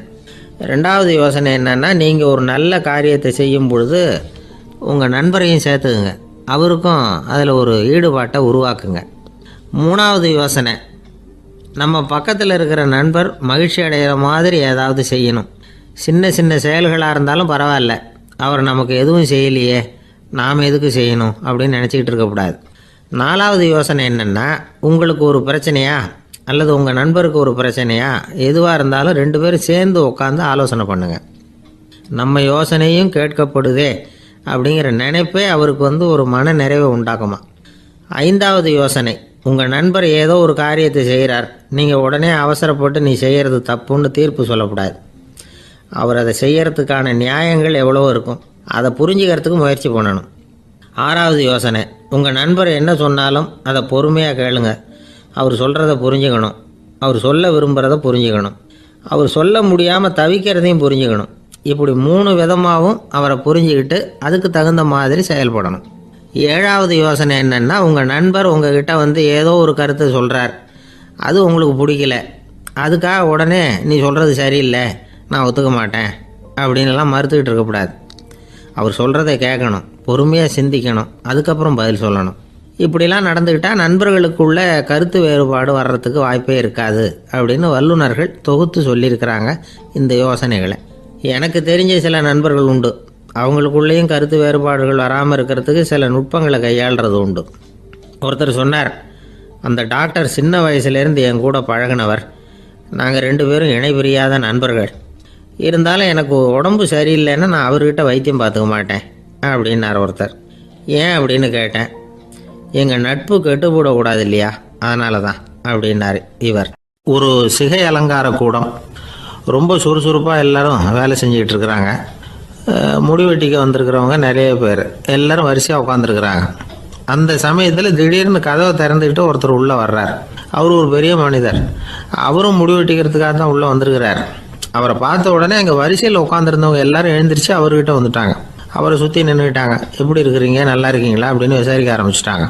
ரெண்டாவது யோசனை என்னென்னா, நீங்கள் ஒரு நல்ல காரியத்தை செய்யும் பொழுது உங்கள் நண்பரையும் சேர்த்துக்குங்க, அவருக்கும் அதில் ஒரு ஈடுபாட்டை உருவாக்குங்க. மூணாவது யோசனை, நம்ம பக்கத்தில் இருக்கிற நண்பர் மகிழ்ச்சி அடைகிற மாதிரி ஏதாவது செய்யணும். சின்ன சின்ன செயல்களாக இருந்தாலும் பரவாயில்ல, அவர் நமக்கு எதுவும் செய்யலையே, நாம் எதுக்கு செய்யணும் அப்படின்னு நினச்சிக்கிட்டு இருக்கக்கூடாது. நாலாவது யோசனை என்னென்னா, உங்களுக்கு ஒரு பிரச்சனையா அல்லது உங்கள் நண்பருக்கு ஒரு பிரச்சனையா, எதுவாக இருந்தாலும் 2 பேரும் சேர்ந்து உட்காந்து ஆலோசனை பண்ணுங்கள். நம்ம யோசனையும் கேட்கப்படுதே அப்படிங்கிற நினைப்பே அவருக்கு ஒரு மன நிறைவை உண்டாக்குமா. 5வது யோசனை, உங்கள் நண்பர் ஏதோ ஒரு காரியத்தை செய்கிறார், நீங்கள் உடனே அவசரப்பட்டு நீ செய்கிறது தப்புன்னு தீர்ப்பு சொல்லக்கூடாது. அவர் அதை செய்யறதுக்கான நியாயங்கள் எவ்வளோ இருக்கும், அதை புரிஞ்சுக்கிறதுக்கு முயற்சி பண்ணணும். 6வது யோசனை, உங்கள் நண்பர் என்ன சொன்னாலும் அதை பொறுமையாக கேளுங்க. அவர் சொல்கிறத புரிஞ்சுக்கணும், அவர் சொல்ல விரும்புகிறத புரிஞ்சுக்கணும், அவர் சொல்ல முடியாமல் தவிக்கிறதையும் புரிஞ்சுக்கணும். இப்படி 3 விதமாகவும் அவரை புரிஞ்சுக்கிட்டு அதுக்கு தகுந்த மாதிரி செயல்படணும். 7வது யோசனை என்னென்னா, உங்கள் நண்பர் உங்ககிட்ட ஏதோ ஒரு கருத்தை சொல்கிறார், அது உங்களுக்கு பிடிக்கல, அதுக்காக உடனே நீ சொல்கிறது சரியில்லை, நான் ஒத்துக்க மாட்டேன் அப்படின்லாம் மறுத்துக்கிட்டு இருக்கக்கூடாது. அவர் சொல்கிறத கேட்கணும், பொறுமையாக சிந்திக்கணும், அதுக்கப்புறம் பதில் சொல்லணும். இப்படிலாம் நடந்துக்கிட்டால் நண்பர்களுக்குள்ள கருத்து வேறுபாடு வர்றதுக்கு வாய்ப்பே இருக்காது அப்படின்னு வல்லுநர்கள் தொகுத்து சொல்லியிருக்கிறாங்க இந்த யோசனைகளை. எனக்கு தெரிஞ்ச சில நண்பர்கள் உண்டு, அவங்களுக்குள்ளேயும் கருத்து வேறுபாடுகள் வராமல் இருக்கிறதுக்கு சில நுட்பங்களை கையாளுறது உண்டு. ஒருத்தர் சொன்னார், அந்த டாக்டர் சின்ன வயசுலேருந்து என் கூட பழகினவர், நாங்கள் 2 பேரும் இணை பிரியாத நண்பர்கள். இருந்தாலும் எனக்கு உடம்பு சரியில்லைன்னா நான் அவர்கிட்ட வைத்தியம் பார்த்துக்க மாட்டேன் அப்படின்னார் ஒருத்தர். ஏன் அப்படின்னு கேட்டேன். எங்கள் நட்பு கெட்டுப்படக்கூடாது இல்லையா, அதனால தான் அப்படின்னார் இவர். ஒரு சிகை அலங்கார கூடம். ரொம்ப சுறுசுறுப்பாக எல்லாரும் வேலை செஞ்சுக்கிட்டு இருக்கிறாங்க. முடி வெட்டிக்க வந்திருக்கிறவங்க நிறைய பேர் எல்லாரும் வரிசையாக உட்காந்துருக்குறாங்க. அந்த சமயத்தில் திடீர்னு கதவை திறந்துக்கிட்டு ஒருத்தர் உள்ளே வர்றார். அவர் ஒரு பெரிய மனிதர். அவரும் முடி வெட்டிக்கிறதுக்காக தான் உள்ளே வந்திருக்கிறார். அவரை பார்த்த உடனே அங்கே வரிசையில் உட்காந்துருந்தவங்க எல்லாரும் எழுந்திரிச்சு அவர்கிட்ட வந்துட்டாங்க. அவரை சுற்றி நின்றுக்கிட்டாங்க. எப்படி இருக்கிறீங்க, நல்லா இருக்கீங்களா அப்படின்னு விசாரிக்க ஆரம்பிச்சிட்டாங்க.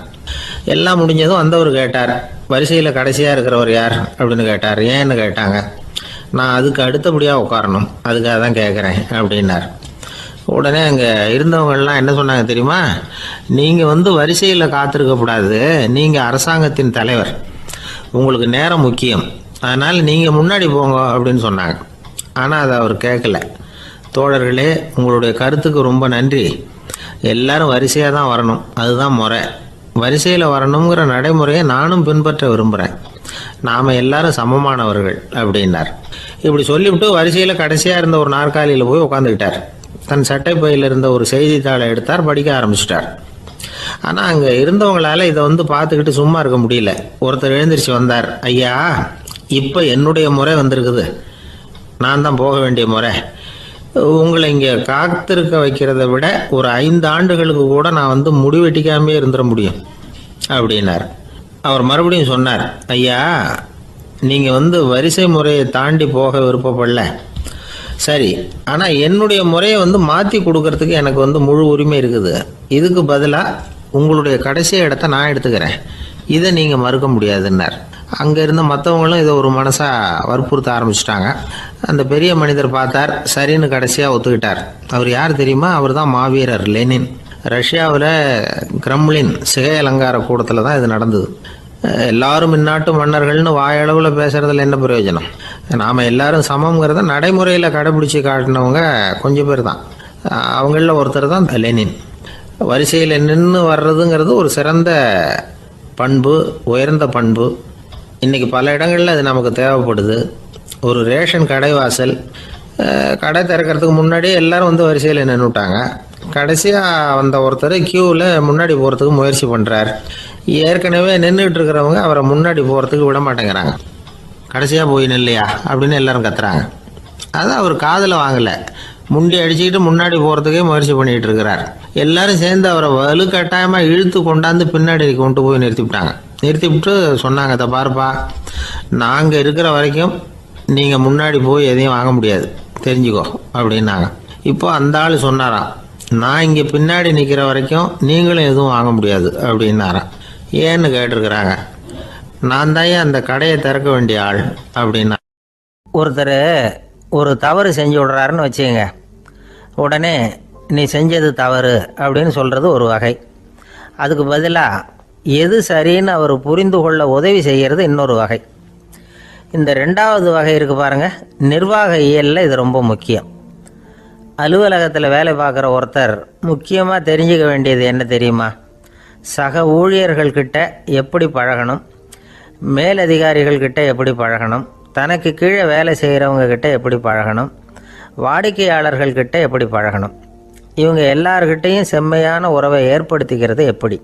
எல்லாம் முடிஞ்சதும் வந்தவர் கேட்டார், வரிசையில் கடைசியாக இருக்கிறவர் யார் அப்படின்னு கேட்டார். ஏன்னு கேட்டாங்க. நான் அதுக்கு அடுத்தபடியாக உட்காரணும், அதுக்காக தான் கேட்குறேன் அப்படின்னார். உடனே அங்கே இருந்தவங்கெல்லாம் என்ன சொன்னாங்க தெரியுமா? நீங்கள் வரிசையில் காத்திருக்கக்கூடாது, நீங்கள் அரசாங்கத்தின் தலைவர், உங்களுக்கு நேரம் முக்கியம், அதனால் நீங்கள் முன்னாடி போங்க அப்படின்னு சொன்னாங்க. ஆனால் அதை அவர் கேட்கல. தோழர்களே, உங்களுடைய கருத்துக்கு ரொம்ப நன்றி. எல்லாரும் வரிசையாக தான் வரணும், அதுதான் முறை. வரிசையில் வரணுங்கிற நடைமுறையை நானும் பின்பற்ற விரும்புகிறேன். நாம் எல்லாரும் சமமானவர்கள் அப்படின்னார். இப்படி சொல்லிவிட்டு வரிசையில் கடைசியாக இருந்த ஒரு நாற்காலியில் போய் உட்காந்துக்கிட்டார். தன் சட்டை பையில் இருந்த ஒரு செய்தித்தாளை எடுத்தார், படிக்க ஆரம்பிச்சிட்டார். ஆனால் அங்கே இருந்தவங்களால இதை பார்த்துக்கிட்டு சும்மா இருக்க முடியல. ஒருத்தர் எழுந்திரிச்சு வந்தார். ஐயா, இப்போ என்னுடைய முறை வந்திருக்குது, நான் தான் போக வேண்டிய முறை. உங்களை இங்கே காத்திருக்க வைக்கிறத விட ஒரு 5 ஆண்டுகளுக்கு கூட நான் முடி வெட்டிக்காமே இருந்துட முடியும் அப்படின்னார். அவர் மறுபடியும் சொன்னார், ஐயா, நீங்கள் வரிசை முறையை தாண்டி போக விருப்பப்படல, சரி, ஆனால் என்னுடைய முறையை மாற்றி கொடுக்கறதுக்கு எனக்கு முழு உரிமை இருக்குது. இதுக்கு பதிலாக உங்களுடைய கடைசி இடத்த நான் எடுத்துக்கிறேன், இதை நீங்கள் மறுக்க முடியாதுன்னார். அங்கே இருந்த மற்றவங்களும் இதை ஒரு மனசாக வற்புறுத்த ஆரம்பிச்சிட்டாங்க. அந்த பெரிய மனிதர் பார்த்தார், சரின்னு கடைசியாக ஒத்துக்கிட்டார். அவர் யார் தெரியுமா? அவர் தான் மாவீரர் லெனின். ரஷ்யாவில் கிரெம்ளின் சிகை அலங்கார கூடத்தில் தான் இது நடந்தது. எல்லாரும் இந்நாட்டு மன்னர்கள்னு வாயளவில் பேசுகிறதுல என்ன பிரயோஜனம்? நாம் எல்லாரும் சமங்கிறத நடைமுறையில் கடைபிடிச்சி காட்டினவங்க கொஞ்சம் பேர் தான். அவங்களில் ஒருத்தர் தான் லெனின். வரிசையில் நின்று வர்றதுங்கிறது ஒரு சிறந்த பண்பு, உயர்ந்த பண்பு. இன்றைக்கி பல இடங்களில் அது நமக்கு தேவைப்படுது. ஒரு ரேஷன் கடை வாசல், கடை திறக்கிறதுக்கு முன்னாடியே எல்லோரும் வரிசையில் நின்றுட்டாங்க. கடைசியாக வந்த ஒருத்தர் க்யூவில் முன்னாடி போகிறதுக்கு முயற்சி பண்ணுறார். ஏற்கனவே நின்றுட்டு இருக்கிறவங்க அவரை முன்னாடி போகிறதுக்கு விட மாட்டேங்கிறாங்க. கடைசியாக போய் நில்லையா அப்படின்னு எல்லாரும் கத்துறாங்க. அது அவர் காதில் வாங்கலை. முண்டி அடிச்சுக்கிட்டு முன்னாடி போகிறதுக்கே முயற்சி பண்ணிகிட்டு இருக்கிறார். எல்லாரும் சேர்ந்து அவரை வலுக்கட்டாயமாக இழுத்து கொண்டாந்து பின்னாடி கொண்டு போய் நிறுத்திவிட்டு சொன்னாங்க, இதை பாருப்பா, நாங்கள் இருக்கிற வரைக்கும் நீங்கள் முன்னாடி போய் எதையும் வாங்க முடியாது, தெரிஞ்சுக்கோ அப்படின்னாங்க. இப்போ அந்த ஆள் சொன்னாராம், நான் இங்கே பின்னாடி நிற்கிற வரைக்கும் நீங்களும் எதுவும் வாங்க முடியாது அப்படின்னாராம். ஏன்னு கேட்டிருக்கிறாங்க. நான் தான் அந்த கடையை திறக்க வேண்டிய ஆள் அப்படின்னா. ஒருத்தர் ஒரு தவறு செஞ்சு விடுறாருன்னு வச்சுக்கோங்க. உடனே நீ செஞ்சது தவறு அப்படின்னு சொல்கிறது ஒரு வகை. அதுக்கு பதிலாக எது சரின்னு அவர் புரிந்து கொள்ள உதவி செய்கிறது இன்னொரு வகை. இந்த 2வது வகை இருக்குது பாருங்கள், நிர்வாக இயலில் இது ரொம்ப முக்கியம். அலுவலகத்தில் வேலை பார்க்குற ஒருத்தர் முக்கியமாக தெரிஞ்சுக்க வேண்டியது என்ன தெரியுமா? சக ஊழியர்கள்கிட்ட எப்படி பழகணும், மேலதிகாரிகள்கிட்ட எப்படி பழகணும், தனக்கு கீழே வேலை செய்கிறவங்கக்கிட்ட எப்படி பழகணும், வாடிக்கையாளர்கள்கிட்ட எப்படி பழகணும், இவங்க எல்லார்கிட்டையும் செம்மையான உறவை ஏற்படுத்திக்கிறது எப்படி,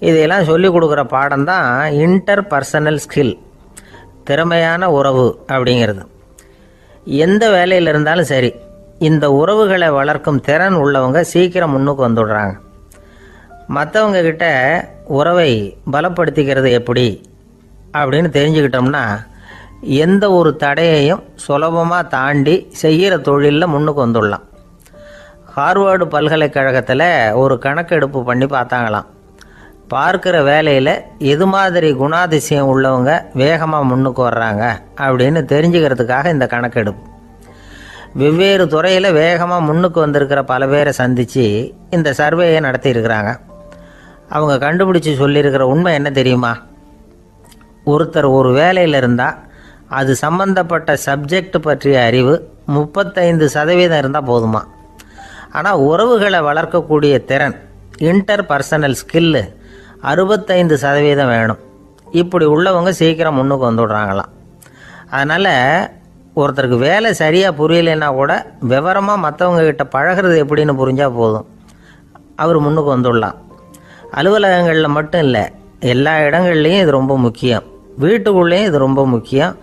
இதையெல்லாம் சொல்லிக் கொடுக்குற பாடம் தான் இன்டர் பர்சனல் ஸ்கில், திறமையான உறவு அப்படிங்கிறது. எந்த வேலையில் இருந்தாலும் சரி, இந்த உறவுகளை வளர்க்கும் திறன் உள்ளவங்க சீக்கிரம் முன்னுக்கு வந்துடுறாங்க. மற்றவங்க கிட்ட உறவை பலப்படுத்திக்கிறது எப்படி அப்படின்னு தெரிஞ்சுக்கிட்டோம்னா எந்த ஒரு தடையையும் சுலபமாக தாண்டி செய்கிற தொழிலில் முன்னுக்கு வந்துடலாம். ஹார்வர்டு பல்கலைக்கழகத்தில் ஒரு கணக்கெடுப்பு பண்ணி பார்த்தாங்களாம். பார்க்குற வேலையில் எது மாதிரி குணாதிசயம் உள்ளவங்க வேகமாக முன்னுக்கு வர்றாங்க அப்படின்னு தெரிஞ்சுக்கிறதுக்காக இந்த கணக்கெடுப்பு. வெவ்வேறு துறையில் வேகமாக முன்னுக்கு வந்திருக்கிற பல பேரை சந்தித்து இந்த சர்வேயை நடத்தியிருக்கிறாங்க. அவங்க கண்டுபிடிச்சி சொல்லியிருக்கிற உண்மை என்ன தெரியுமா? ஒருத்தர் ஒரு வேலையில் இருந்தால் அது சம்பந்தப்பட்ட சப்ஜெக்ட் பற்றிய அறிவு 35% இருந்தால் போதுமா. ஆனால் உறவுகளை வளர்க்கக்கூடிய திறன், இன்டர் பர்சனல் ஸ்கில்லு 65% வேணும். இப்படி உள்ளவங்க சீக்கிரம் முன்னுக்கு வந்துடுறாங்களாம். அதனால் ஒருத்தருக்கு வேலை சரியாக புரியலைன்னா கூட விவரமாக மற்றவங்கக்கிட்ட பழகிறது எப்படின்னு புரிஞ்சால் போதும், அவர் முன்னுக்கு வந்துடலாம். அலுவலகங்களில் மட்டும் இல்லை, எல்லா இடங்கள்லையும் இது ரொம்ப முக்கியம். வீட்டுக்குள்ளேயும் இது ரொம்ப முக்கியம்,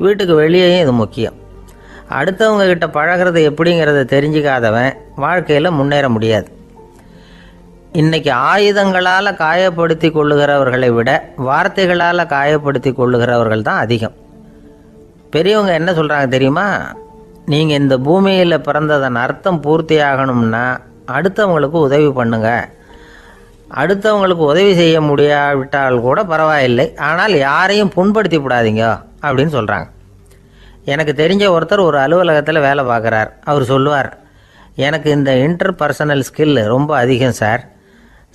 வீட்டுக்கு வெளியேயும் இது முக்கியம். அடுத்தவங்க கிட்ட பழகிறது எப்படிங்கிறத தெரிஞ்சுக்காதவன் வாழ்க்கையில் முன்னேற முடியாது. இன்றைக்கி ஆயுதங்களால் காயப்படுத்தி கொள்ளுகிறவர்களை விட வார்த்தைகளால் காயப்படுத்தி கொள்ளுகிறவர்கள் தான் அதிகம். பெரியவங்க என்ன சொல்கிறாங்க தெரியுமா? நீங்கள் இந்த பூமியில் பிறந்ததன் அர்த்தம் பூர்த்தி ஆகணும்னா அடுத்தவங்களுக்கு உதவி பண்ணுங்க. அடுத்தவங்களுக்கு உதவி செய்ய முடியாவிட்டால் கூட பரவாயில்லை, ஆனால் யாரையும் புண்படுத்தி விடாதீங்க அப்படின்னு சொல்கிறாங்க. எனக்கு தெரிஞ்ச ஒருத்தர் ஒரு அலுவலகத்தில் வேலை பார்க்குறார். அவர் சொல்லுவார், எனக்கு இந்த இன்டர்பர்சனல் ஸ்கில் ரொம்ப அதிகம் சார்.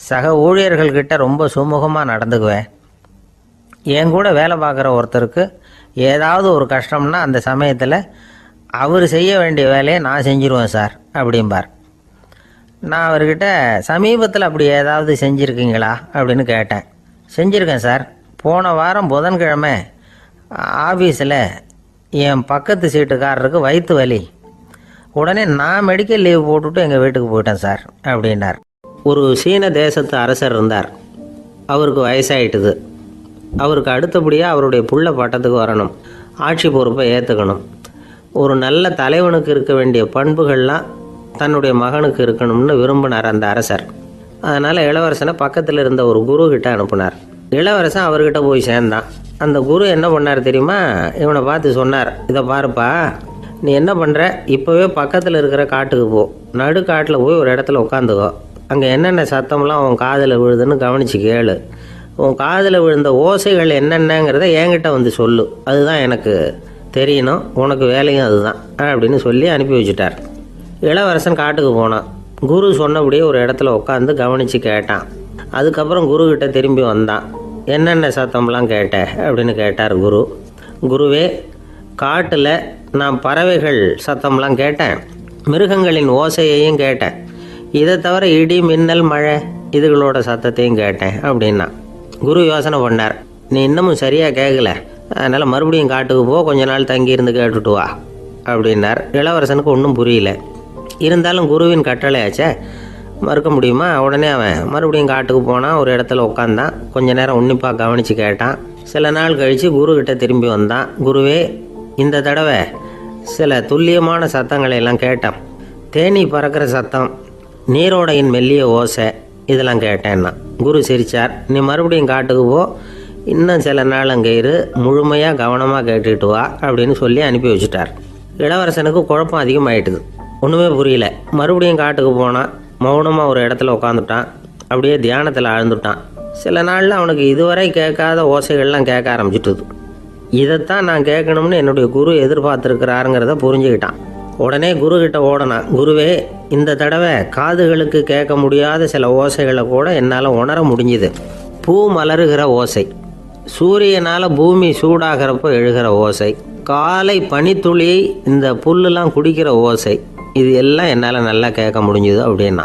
சக ஊழியர்கள்கிட்ட ரொம்ப சுமூகமாக நடந்துக்குவேன். என் கூட வேலை பார்க்குற ஒருத்தருக்கு ஏதாவது ஒரு கஷ்டம்னா அந்த சமயத்தில் அவர் செய்ய வேண்டிய வேலையை நான் செஞ்சிருவேன் சார் அப்படிம்பார். நான் அவர்கிட்ட சமீபத்தில் அப்படி ஏதாவது செஞ்சுருக்கீங்களா அப்படின்னு கேட்டேன். செஞ்சுருக்கேன் சார். போன வாரம் புதன்கிழமை ஆஃபீஸில் என் பக்கத்து சீட்டுக்காரருக்கு வயிற்று வலி. உடனே நான் மெடிக்கல் லீவ் போட்டுவிட்டு எங்கள் வீட்டுக்கு போயிட்டேன் சார் அப்படின்னார். ஒரு சீன தேசத்து அரசர் இருந்தார். அவருக்கு வயசாயிட்டுது. அவருக்கு அடுத்தபடியாக அவருடைய புள்ள பட்டத்துக்கு வரணும், ஆட்சி பொறுப்பை ஏற்றுக்கணும். ஒரு நல்ல தலைவனுக்கு இருக்க வேண்டிய பண்புகள்லாம் தன்னுடைய மகனுக்கு இருக்கணும்னு விரும்பினார் அந்த அரசர். அதனால் இளவரசனை பக்கத்தில் இருந்த ஒரு குரு கிட்ட அனுப்புனார். இளவரசன் அவர்கிட்ட போய் சேர்ந்தான். அந்த குரு என்ன பண்ணார் தெரியுமா? இவனை பார்த்து சொன்னார், இதை பாருப்பா, நீ என்ன பண்ணுற, இப்போவே பக்கத்தில் இருக்கிற காட்டுக்கு போ, நடு காட்டில் போய் ஒரு இடத்துல உட்காந்துக்கோ. அங்கே என்னென்ன சத்தம்லாம் உன் காதில் விழுதுன்னு கவனித்து கேளு. உன் காதில் விழுந்த ஓசைகள் என்னென்னங்கிறத என்கிட்ட வந்து சொல்லு, அதுதான் எனக்கு தெரியணும், உனக்கு வேலையும் அதுதான் அப்படின்னு சொல்லி அனுப்பி வச்சுட்டார். இளவரசன் காட்டுக்கு போனான். குரு சொன்னபடியே ஒரு இடத்துல உட்காந்து கவனித்து கேட்டான். அதுக்கப்புறம் குருக்கிட்ட திரும்பி வந்தான். என்னென்ன சத்தம்லாம் கேட்ட அப்படின்னு கேட்டார் குரு. குருவே, காட்டில் நான் பறவைகள் சத்தம்லாம் கேட்டேன், மிருகங்களின் ஓசையையும் கேட்டேன், இதை தவிர இடி மின்னல் மழை இதுகளோட சத்தத்தையும் கேட்டேன் அப்படின்னா. குரு யோசனை பண்ணார், நீ இன்னமும் சரியாக கேட்கல, அதனால் மறுபடியும் காட்டுக்கு போ, கொஞ்ச நாள் தங்கியிருந்து கேட்டுட்டு வா அப்படின்னார். இளவரசனுக்கு ஒன்றும் புரியல. இருந்தாலும் குருவின் கட்டளையாச்சே, மறுக்க முடியுமா? உடனே அவன் மறுபடியும் காட்டுக்கு போனான். ஒரு இடத்துல உட்காந்தான். கொஞ்ச நேரம் உன்னிப்பாக கவனித்து கேட்டான். சில நாள் கழித்து குருக்கிட்ட திரும்பி வந்தான். குருவே, இந்த தடவை சில துல்லியமான சத்தங்களை எல்லாம் கேட்டான். தேனீ பறக்கிற சத்தம், நீரோடையின் மெல்லிய ஓசை, இதெல்லாம் கேட்டேன்னா. குரு சிரித்தார். நீ மறுபடியும் காட்டுக்கு போ, இன்னும் சில நாள் அங்கே இரு, முழுமையாக கவனமாக கேட்டுட்டு வா அப்படின்னு சொல்லி அனுப்பி வச்சுட்டார். இளவரசனுக்கு குழப்பம் அதிகமாயிட்டுது. ஒன்றுமே புரியல. மறுபடியும் காட்டுக்கு போனான். மௌனமாக ஒரு இடத்துல உட்காந்துட்டான். அப்படியே தியானத்தில் ஆழ்ந்துட்டான். சில நாளில் அவனுக்கு இதுவரை கேட்காத ஓசைகள்லாம் கேட்க ஆரம்பிச்சிட்டுது. இதைத்தான் நான் கேட்கணும்னு என்னுடைய குரு எதிர்பார்த்துருக்கிறாருங்கிறத புரிஞ்சுக்கிட்டான். உடனே குருக்கிட்ட ஓடனான். குருவே, இந்த தடவை காதுகளுக்கு கேட்க முடியாத சில ஓசைகளை கூட என்னால் உணர முடிஞ்சுது. பூ மலருகிற ஓசை, சூரியனால் பூமி சூடாகிறப்போ எழுகிற ஓசை, காலை பனித்துளி இந்த புல்லுலாம் குடிக்கிற ஓசை, இது எல்லாம் என்னால் நல்லா கேட்க முடிஞ்சுது அப்படின்னா.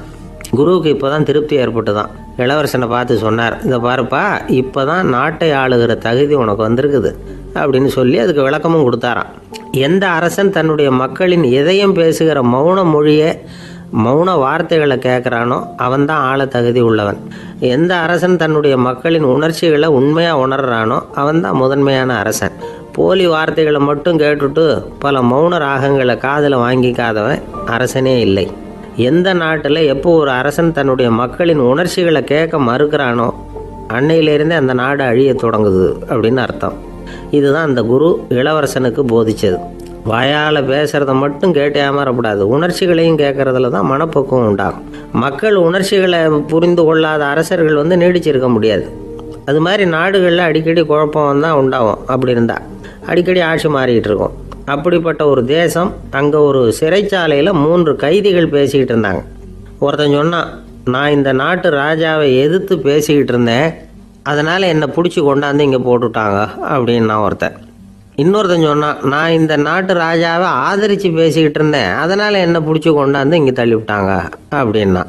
குருவுக்கு இப்போ தான் திருப்தி ஏற்பட்டு தான். இளவரசனை பார்த்து சொன்னார், இதை பாருப்பா, இப்போ தான் நாட்டை ஆளுகிற தகுதி உனக்கு வந்திருக்குது அப்படின்னு சொல்லி அதுக்கு விளக்கமும் கொடுத்தாராம். எந்த அரசன் தன்னுடைய மக்களின் இதயம் பேசுகிற மௌன மொழியை, மௌன வார்த்தைகளை கேட்குறானோ அவன்தான் ஆள தகுதி உள்ளவன். எந்த அரசன் தன்னுடைய மக்களின் உணர்ச்சிகளை உண்மையாக உணர்றானோ அவன்தான் முதன்மையான அரசன். போலி வார்த்தைகளை மட்டும் கேட்டுட்டு பல மௌன ராகங்களை காதில் வாங்கிக்காதவன் அரசனே இல்லை. எந்த நாட்டில் எப்போ ஒரு அரசன் தன்னுடைய மக்களின் உணர்ச்சிகளை கேட்க மறுக்கிறானோ அன்னையிலேருந்தே அந்த நாடு அழிய தொடங்குது அப்படின்னு அர்த்தம். இதுதான் அந்த குரு இளவரசனுக்கு போதிச்சது. வாயால் பேசுகிறத மட்டும் கேட்டு ஏமாறக்கூடாது, உணர்ச்சிகளையும் கேட்குறதுல தான் மனப்பக்குவம் உண்டாகும். மக்கள் உணர்ச்சிகளை புரிந்து கொள்ளாத அரசர்கள் நீடிச்சிருக்க முடியாது. அது மாதிரி நாடுகளில் அடிக்கடி குழப்பம் தான் உண்டாகும். அப்படி இருந்தால் அடிக்கடி ஆட்சி மாறிக்கிட்டு இருக்கும். அப்படிப்பட்ட ஒரு தேசம், அங்கே ஒரு சிறைச்சாலையில் 3 கைதிகள் பேசிக்கிட்டு இருந்தாங்க. ஒருத்தன் சொன்னான், நான் இந்த நாட்டு ராஜாவை எதிர்த்து பேசிக்கிட்டு இருந்தேன், அதனால் என்னை பிடிச்சி கொண்டாந்து இங்கே போட்டுவிட்டாங்க அப்படின்னா ஒருத்தன். இன்னொருத்தன் சொன்னான், நான் இந்த நாட்டு ராஜாவை ஆதரித்து பேசிக்கிட்டு இருந்தேன், அதனால் என்னை பிடிச்சி கொண்டாந்து இங்கே தள்ளிவிட்டாங்க அப்படின்னா.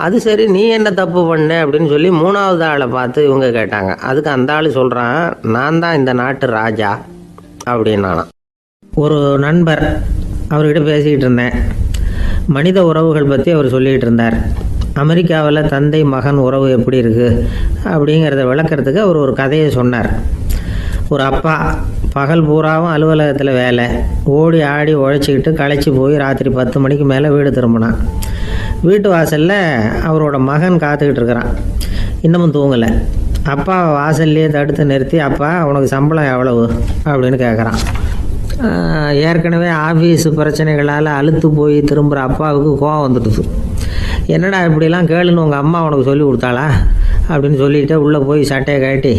அது சரி, நீ என்ன தப்பு பண்ண அப்படின்னு சொல்லி 3வது ஆளை பார்த்து இவங்க கேட்டாங்க. அதுக்கு அந்த ஆள் சொல்கிறான், நான் தான் இந்த நாட்டு ராஜா அப்படின்னானா. ஒரு நண்பர், அவர்கிட்ட பேசிக்கிட்டு இருந்தேன். மனித உறவுகள் பற்றி அவர் சொல்லிகிட்டு இருந்தார். அமெரிக்காவில் தந்தை மகன் உறவு எப்படி இருக்குது அப்படிங்கிறத விளக்கிறதுக்கு அவர் ஒரு கதையை சொன்னார். ஒரு அப்பா பகல் பூராவும் அலுவலகத்தில் வேலை, ஓடி ஆடி உழைச்சிக்கிட்டு களைச்சி போய் ராத்திரி 10 மணிக்கு மேலே வீடு திரும்பினான். வீட்டு வாசலில் அவரோட மகன் காத்துக்கிட்டு இருக்கிறான். இன்னமும் தூங்கலை. அப்பா வாசல்லையே தடுத்து நிறுத்தி, அப்பா உனக்கு சம்பளம் எவ்வளவு அப்படின்னு கேட்குறான். ஏற்கனவே ஆஃபீஸு பிரச்சனைகளால் அலுத்து போய் திரும்புகிற அப்பாவுக்கு கோவம் வந்துடுது. என்னடா இப்படிலாம் கேளுன்னு உங்கள் அம்மா உனக்கு சொல்லி கொடுத்தாளா அப்படின்னு சொல்லிவிட்டு உள்ளே போய் சட்டையை கட்டி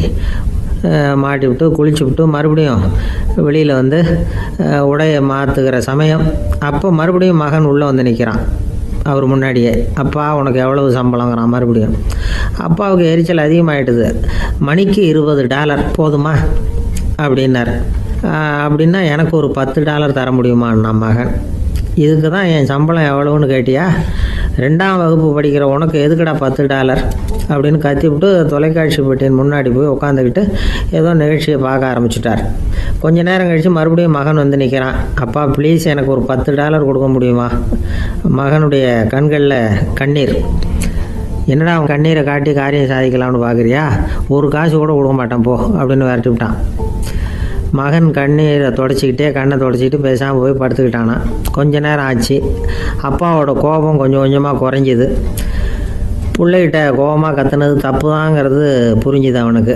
மாட்டி விட்டு குளிச்சு விட்டு மறுபடியும் வெளியில் வந்து உடையை மாற்றுகிற சமயம் அப்போ மறுபடியும் மகன் உள்ளே வந்து நிற்கிறான் அவர் முன்னாடியே. அப்பா உனக்கு எவ்வளவு சம்பளங்கிறான் மறுபடியும். அப்பாவுக்கு எரிச்சல் அதிகமாகிட்டுது. மணிக்கு $20 போதுமா அப்படின்னார். அப்படின்னா எனக்கு ஒரு $10 தர முடியுமான்னா மகன். இதுக்கு தான் என் சம்பளம் எவ்வளவுன்னு கேட்டியா? 2ஆம் வகுப்பு படிக்கிற உனக்கு எதுக்குடா $10 அப்படின்னு கத்திவிட்டு தொலைக்காட்சி பெட்டியின் முன்னாடி போய் உட்காந்துக்கிட்டு ஏதோ நிகழ்ச்சியை பார்க்க ஆரம்பிச்சிட்டார். கொஞ்ச நேரம் கழித்து மறுபடியும் மகன் வந்து நிற்கிறான். அப்பா ப்ளீஸ் எனக்கு ஒரு $10 கொடுக்க முடியுமா? மகனுடைய கண்களில் கண்ணீர். என்னடா அவன் கண்ணீரை காட்டி காரியம் சாதிக்கலாம்னு பார்க்குறியா? ஒரு காசு கூட கொடுக்க மாட்டான் போ அப்படின்னு விரட்டி விட்டான். மகன் கண்ணீரை தொடச்சிக்கிட்டே கண்ணை தொடச்சிக்கிட்டு பேசாமல் போய் படுத்துக்கிட்டானா. கொஞ்ச நேரம் ஆச்சு. அப்பாவோட கோபம் கொஞ்சம் கொஞ்சமாக குறைஞ்சிது. பிள்ளைகிட்ட கோபமாக கத்துனது தப்பு தாங்கிறது புரிஞ்சுது அவனுக்கு.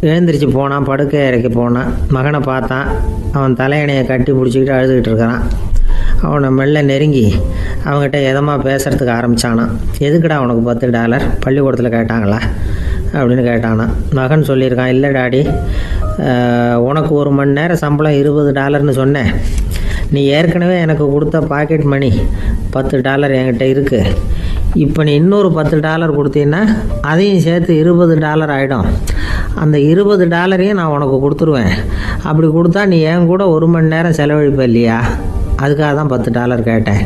எழுந்திரிச்சு போனான், படுக்கை இறக்கி போனான். மகனை பார்த்தான். அவன் தலையணையை கட்டி பிடிச்சிக்கிட்டு அழுதுகிட்டு இருக்கிறான். அவனை மெல்ல நெருங்கி அவங்ககிட்ட எதமாக பேசுகிறதுக்கு ஆரம்பித்தானான். எதுக்குடா உனக்கு $10 பள்ளிக்கூடத்தில் கேட்டாங்களா அப்படின்னு கேட்டானான். மகன் சொல்லியிருக்கான், இல்லை டாடி, உனக்கு 1 மணி நேரம் சம்பளம் $20ன்னு சொன்னேன். நீ ஏற்கனவே எனக்கு கொடுத்த பாக்கெட் மணி $10 என்கிட்ட இருக்குது. இப்போ நீ இன்னொரு $10 கொடுத்தீங்கன்னா அதையும் சேர்த்து $20 ஆகிடும். அந்த $20 நான் உனக்கு கொடுத்துருவேன். அப்படி கொடுத்தா நீ என் கூட 1 மணி நேரம் செலவழிப்ப இல்லையா? அதுக்காக தான் $10 கேட்டேன்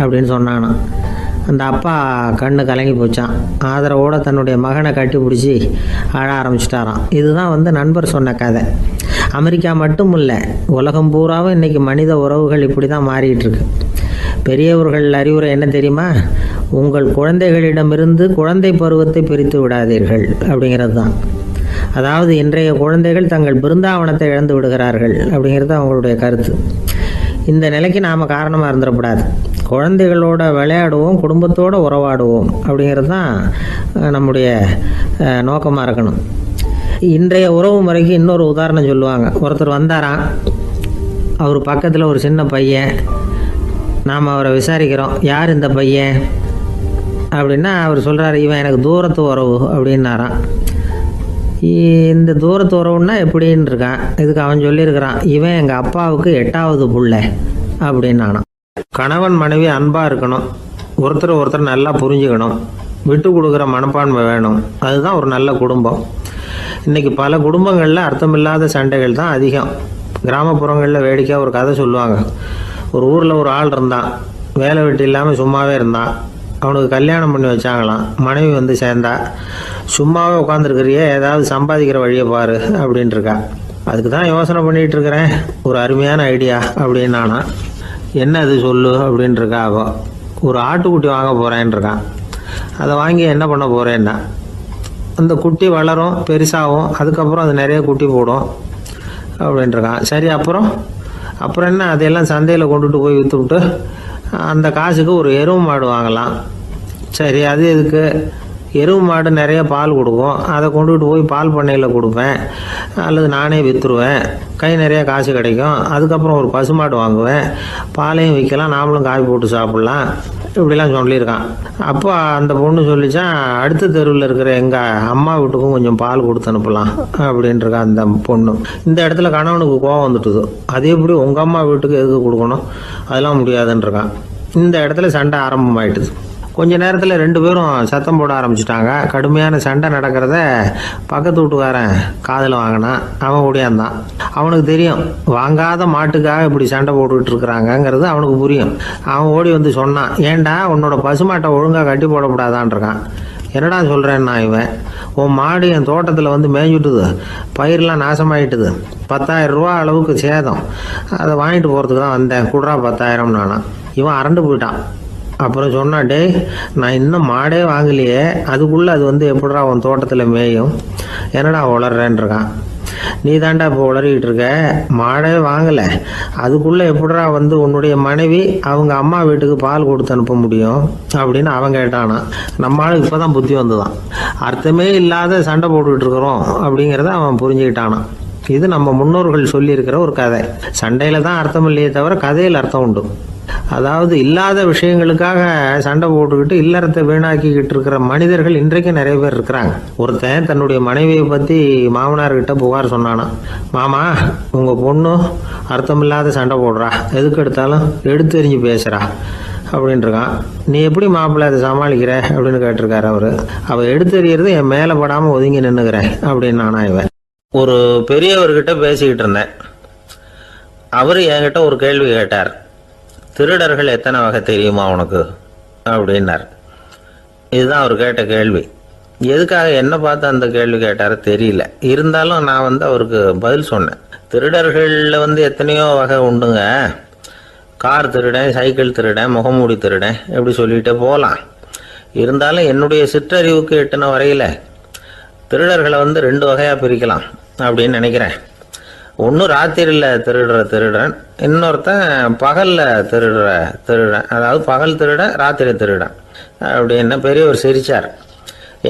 அப்படின்னு சொன்னானா. அந்த அப்பா கண்ணு கலங்கி போச்சான். ஆதரவோடு தன்னுடைய மகனை கட்டி பிடிச்சி அழ ஆரம்பிச்சிட்டாராம். இதுதான் நண்பர் சொன்ன கதை. அமெரிக்கா மட்டும் இல்லை, உலகம் பூராவும் இன்றைக்கி மனித உறவுகள் இப்படி தான் மாறிட்டு இருக்கு. பெரியவர்கள் அறிவுரை என்ன தெரியுமா? உங்கள் குழந்தைகளிடமிருந்து குழந்தை பருவத்தை பிரித்து விடாதீர்கள் அப்படிங்கிறது தான். அதாவது இன்றைய குழந்தைகள் தங்கள் பிருந்தாவனத்தை இழந்து விடுகிறார்கள் அப்படிங்கிறது அவங்களுடைய கருத்து. இந்த நிலைக்கு நாம் காரணமாக இருந்துடக்கூடாது. குழந்தைகளோட விளையாடுவோம், குடும்பத்தோடு உறவாடுவோம் அப்படிங்கிறது தான் நம்முடைய நோக்கமாக இருக்கணும். இன்றைய உறவு முறைக்கு இன்னொரு உதாரணம் சொல்லுவாங்க. ஒருத்தர் வந்தாராம், அவர் பக்கத்தில் ஒரு சின்ன பையன். நாம் அவரை விசாரிக்கிறோம், யார் இந்த பையன் அப்படின்னா அவர் சொல்கிறார், இவன் எனக்கு தூரத்து உறவு அப்படின்னாராம். இந்த தூரத்து உறவுன்னா எப்படின்னு இருக்கான். இதுக்கு அவன் சொல்லியிருக்கிறான், இவன் எங்கள் அப்பாவுக்கு 8வது புள்ள அப்படின்னானா. கணவன் மனைவி அன்பாக இருக்கணும், ஒருத்தர் நல்லா புரிஞ்சுக்கணும், விட்டு கொடுக்குற மனப்பான்மை வேணும். அதுதான் ஒரு நல்ல குடும்பம். இன்றைக்கி பல குடும்பங்களில் அர்த்தமில்லாத சண்டைகள் தான் அதிகம். கிராமப்புறங்களில் வேடிக்கையாக ஒரு கதை சொல்லுவாங்க. ஒரு ஊரில் ஒரு ஆள் இருந்தான், வேலை வெட்டி இல்லாமல் சும்மாவே இருந்தான். அவனுக்கு கல்யாணம் பண்ணி வச்சாங்களாம். மனைவி வந்து சேர்ந்தா, சும்மாவே உட்காந்துருக்கிறியே, ஏதாவது சம்பாதிக்கிற வழியை பாரு அப்படின்ட்டு இருக்கா. அதுக்கு தான் யோசனை பண்ணிகிட்டு இருக்கிறேன், ஒரு அருமையான ஐடியா அப்படின்னானா. என்ன அது சொல்லு அப்படின்ட்டுருக்கா. அவள் ஒரு ஆட்டுக்குட்டி வாங்க போகிறேன்னு இருக்கான். அதை வாங்கி என்ன பண்ண போகிறேன்னா, அந்த குட்டி வளரும், பெருசாகும், அதுக்கப்புறம் அது நிறைய குட்டி போடும் அப்படின்ட்டுருக்கான். சரி, அப்புறம் என்ன, அதையெல்லாம் சந்தையில் கொண்டுட்டு போய் விற்றுவிட்டு அந்த காசுக்கு ஒரு எருவு மாடு வாங்கலாம். சரி, அது எதுக்கு? எருவு மாடு நிறைய பால் கொடுக்கும், அதை கொண்டுகிட்டு போய் பால் பண்ணையில் கொடுப்பேன், அல்லது நானே விற்றுருவேன், கை நிறைய காசு கிடைக்கும். அதுக்கப்புறம் ஒரு பசுமாடு வாங்குவேன், பாலையும் விற்கலாம், நாமளும் காய் போட்டு சாப்பிட்லாம், இப்படிலாம் சொல்லியிருக்கான். அப்போ அந்த பொண்ணு சொல்லிச்சான், அடுத்த தெருவில் இருக்கிற எங்கள் அம்மா வீட்டுக்கும் கொஞ்சம் பால் கொடுத்து அனுப்பலாம் அப்படின்ட்டுருக்கான் அந்த பொண்ணு. இந்த இடத்துல கணவனுக்கு கோவம் வந்துட்டுது. அது எப்படி உங்கள் அம்மா வீட்டுக்கு எதுக்கு கொடுக்கணும், அதெல்லாம் முடியாதுன்றிருக்கான். இந்த இடத்துல சண்டை ஆரம்பமாயிட்டுது. கொஞ்ச நேரத்தில் 2 பேரும் சத்தம் போட ஆரம்பிச்சிட்டாங்க. கடுமையான சண்டை நடக்கிறத பக்கத்து வீட்டுக்காரன் காதில் வாங்கினான். அவன் ஓடியாந்தான். அவனுக்கு தெரியும், வாங்காத மாட்டுக்காக இப்படி சண்டை போட்டுக்கிட்டு இருக்கிறாங்கங்கிறது அவனுக்கு புரியும். அவன் ஓடி வந்து சொன்னான், ஏண்டா உன்னோட பசுமாட்டை ஒழுங்காக கட்டி போடக்கூடாதான்ருக்கான். என்னடா சொல்கிறேன்னா, இவன் உன் மாடு என் தோட்டத்தில் வந்து மேய்ஞ்சுட்டுது, பயிரெலாம் நாசமாயிட்டுது, 10,000 ரூபா அளவுக்கு சேதம், அதை வாங்கிட்டு போகிறதுக்கு தான் வந்தேன், குடுறா 10,000 நானா. இவன் அரண்டு போயிட்டான். அப்புறம் சொன்னான், டே நான் இன்னும் மாடே வாங்கலையே, அதுக்குள்ளே அது வந்து எப்படிடா உன் தோட்டத்தில் மேயும், என்னடா வளர்றேன்ருக்கான். நீ தாண்டா இப்போ உளறிக்கிட்டு இருக்க, மாடே வாங்கலை, அதுக்குள்ளே எப்படிடா வந்து உன்னுடைய மனைவி அவங்க அம்மா வீட்டுக்கு பால் கொடுத்து அனுப்ப முடியும் அப்படின்னு அவன் கேட்டானா. நம்ம ஆளுக்கு இப்போ தான் புத்தி வந்துதான். அர்த்தமே இல்லாத சண்டை போட்டுக்கிட்டு இருக்கிறோம் அப்படிங்கிறத அவன் புரிஞ்சுக்கிட்டானான். இது நம்ம முன்னோர்கள் சொல்லியிருக்கிற ஒரு கதை. சண்டையில தான் அர்த்தம் இல்லையே தவிர கதையில் அர்த்தம் உண்டு. அதாவது இல்லாத விஷயங்களுக்காக சண்டை போட்டுக்கிட்டு இல்லறத்தை வீணாக்கிக்கிட்டு இருக்கிற மனிதர்கள் இன்றைக்கு நிறைய பேர் இருக்கிறாங்க. ஒருத்தன் தன்னுடைய மனைவியை பற்றி மாமனார்கிட்ட புகார் சொன்னானா, மாமா உங்கள் பொண்ணு அர்த்தமில்லாத சண்டை போடுறா, எதுக்கு எடுத்தாலும் எடுத்து எறிஞ்சு பேசுகிறா அப்படின்ட்டுருக்கான். நீ எப்படி மாப்பிள்ளை அதை சமாளிக்கிற அப்படின்னு கேட்டிருக்காரு அவரு. அவள் எடுத்து எறிகிறது என் மேலே படாமல் ஒதுங்கி நின்றுக்கிறேன் அப்படின்னு நானா இவன். ஒரு பெரியவர்கிட்ட பேசிக்கிட்டு இருந்தேன். அவர் என்கிட்ட ஒரு கேள்வி கேட்டார். திருடர்கள் எத்தனை வகை தெரியுமா உனக்கு அப்படின்னார். இதுதான் அவர் கேட்ட கேள்வி. எதுக்காக என்ன பார்த்து அந்த கேள்வி கேட்டாரு தெரியல. இருந்தாலும் நான் அவருக்கு பதில் சொன்னேன். திருடர்களில் எத்தனையோ வகை உண்டுங்க. கார் திருடன், சைக்கிள் திருடன், முகமூடி திருடன், எப்படி சொல்லிகிட்டே போகலாம். இருந்தாலும் என்னுடைய சிற்றறிவுக்கு எட்டின வரையில் திருடர்களை 2 வகையாக பிரிக்கலாம் அப்படின்னு நினைக்கிறேன். ஒன்று ராத்திரியில் திருடுற திருடன், இன்னொருத்தன் பகலில் திருடுற திருடன். அதாவது பகல் திருடன், ராத்திரி திருடன் அப்படின்னு பெரியவர் சிரித்தார்.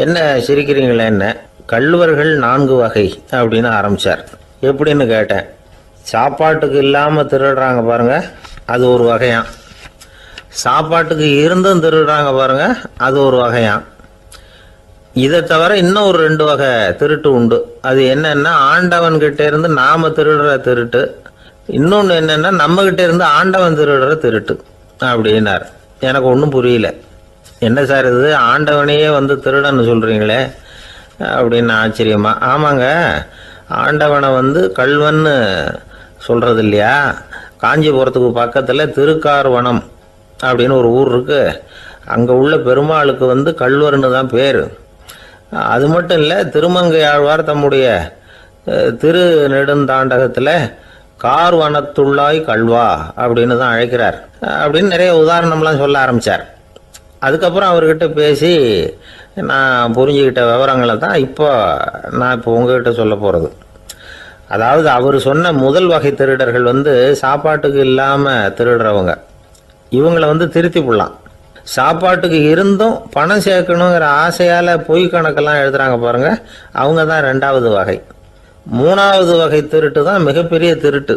என்ன சிரிக்கிறீங்களே, என்ன கள்வர்கள் 4 வகை அப்படின்னு ஆரம்பித்தார். எப்படின்னு கேட்டேன். சாப்பாட்டுக்கு இல்லாமல் திருடுறாங்க பாருங்க, அது ஒரு வகையான். சாப்பாட்டுக்கு இருந்தும் திருடுறாங்க பாருங்க, அது ஒரு வகையான். இதை தவிர இன்னும் ஒரு 2 வகை திருட்டு உண்டு. அது என்னன்னா, ஆண்டவன் கிட்ட இருந்து நாம திருடுற திருட்டு, இன்னொன்று என்னன்னா நம்ம கிட்ட இருந்து ஆண்டவன் திருடுற திருட்டு அப்படின்னார். எனக்கு ஒன்றும் புரியல. என்ன சார் இது, ஆண்டவனையே திருடன்னு சொல்றீங்களே அப்படின்னு ஆச்சரியமா. ஆமாங்க, ஆண்டவனை கல்வன்னு சொல்றது இல்லையா. காஞ்சிபுரத்துக்கு பக்கத்தில் திருக்கார்வனம் அப்படின்னு ஒரு ஊர் இருக்கு. அங்கே உள்ள பெருமாளுக்கு கல்வர்னு தான் பேர். அது மட்டும் இல்லை, திருமங்கை ஆழ்வார் தம்முடைய திருநெடுந்தாண்டகத்தில் கார்வனத்துள்ளாய் கல்வா அப்படின்னு தான் அழைக்கிறார் அப்படின்னு நிறைய உதாரணம்லாம் சொல்ல ஆரம்பித்தார். அதுக்கப்புறம் அவர்கிட்ட பேசி நான் புரிஞ்சுக்கிட்ட விவரங்களை தான் நான் இப்போ உங்ககிட்ட சொல்ல போகிறது. அதாவது அவர் சொன்ன முதல் வகை திருடர்கள் சாப்பாட்டுக்கு இல்லாமல் திருடுறவங்க. இவங்களை திருத்தி போடலாம். சாப்பாட்டுக்கு இருந்தும் பணம் சேர்க்கணுங்கிற ஆசையால் பொய் கணக்கெல்லாம் எழுதுறாங்க பாருங்க, அவங்க தான் 2வது வகை. 3வது வகை திருட்டு தான் மிகப்பெரிய திருட்டு.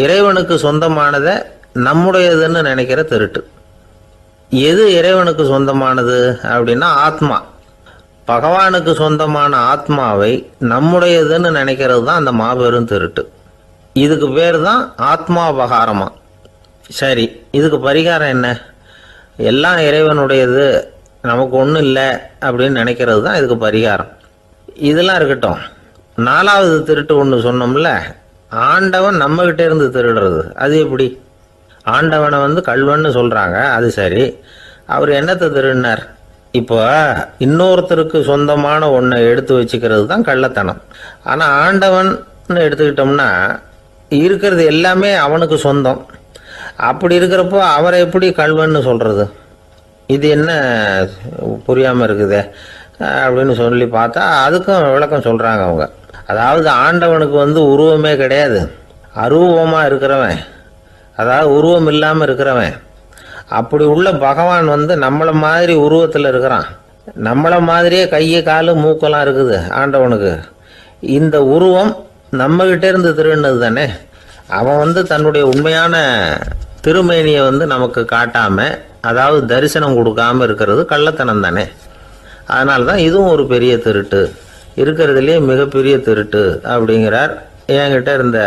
இறைவனுக்கு சொந்தமானதை நம்முடையதுன்னு நினைக்கிற திருட்டு. எது இறைவனுக்கு சொந்தமானது அப்படின்னா ஆத்மா. பகவானுக்கு சொந்தமான ஆத்மாவை நம்முடையதுன்னு நினைக்கிறது தான் அந்த மாபெரும் திருட்டு. இதுக்கு பேர் தான் ஆத்மாபகாரமா. சரி, இதுக்கு பரிகாரம் என்ன? எல்லாம் இறைவனுடையது, நமக்கு ஒன்றும் இல்லை அப்படின்னு நினைக்கிறது தான் இதுக்கு பரிகாரம். இதெல்லாம் இருக்கட்டும். 4வது திருட்டு ஒன்று சொன்னோம்ல, ஆண்டவன் நம்மகிட்ட இருந்து திருடுறது. அது எப்படி? ஆண்டவனை கல்வன்னு சொல்கிறாங்க, அது சரி. அவர் என்னத்தை திருடினார்? இப்போ இன்னொருத்தருக்கு சொந்தமான ஒன்றை எடுத்து வச்சுக்கிறது தான் கள்ளத்தனம். ஆனால் ஆண்டவன் எடுத்துக்கிட்டோம்னா இருக்கிறது எல்லாமே அவனுக்கு சொந்தம். அப்படி இருக்கிறப்போ அவரை எப்படி கல்வன்னு சொல்கிறது? இது என்ன புரியாமல் இருக்குதே அப்படின்னு சொல்லி பார்த்தா அதுக்கும் விளக்கம் சொல்கிறாங்க அவங்க. அதாவது ஆண்டவனுக்கு உருவமே கிடையாது, அரூபமாக இருக்கிறவன், அதாவது உருவம் இல்லாமல் இருக்கிறவன். அப்படி உள்ள பகவான் நம்மளை மாதிரி உருவத்தில் இருக்கிறான். நம்மளை மாதிரியே கையை காலு மூக்கெல்லாம் இருக்குது ஆண்டவனுக்கு. இந்த உருவம் நம்மகிட்ட இருந்து திருடினது தானே. அவன் தன்னுடைய உண்மையான திருமேனியை நமக்கு காட்டாம, அதாவது தரிசனம் கொடுக்காம இருக்கிறது கள்ளத்தனம் தானே. அதனால தான் இதுவும் ஒரு பெரிய திருட்டு, இருக்கிறதுலேயே மிகப்பெரிய திருட்டு அப்படிங்கிறார். என்கிட்ட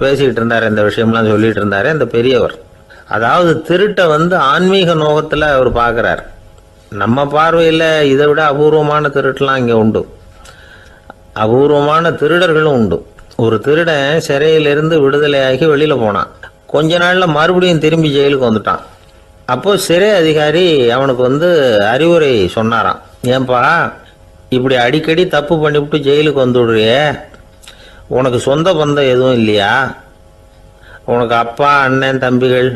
பேசிக்கிட்டு இருந்தார், இந்த விஷயம்லாம் சொல்லிட்டு இருந்தாரு இந்த பெரியவர். அதாவது திருட்டை ஆன்மீக நோகத்தில் அவர் பார்க்குறார். நம்ம பார்வையில் இதை விட அபூர்வமான திருட்டுலாம் இங்கே உண்டு. அபூர்வமான திருடர்களும் உண்டு. ஒரு திருடன் சிறையிலிருந்து விடுதலையாகி வெளியில் போனான். கொஞ்ச நாளில் மறுபடியும் திரும்பி ஜெயிலுக்கு வந்துட்டான். அப்போது சிறை அதிகாரி அவனுக்கு அறிவுரை சொன்னாராம். ஏன்பா இப்படி அடிக்கடி தப்பு பண்ணிவிட்டு ஜெயிலுக்கு வந்துவிடுறியே, உனக்கு சொந்த பந்தம் எதுவும் இல்லையா? உனக்கு அப்பா, அண்ணன், தம்பிகள்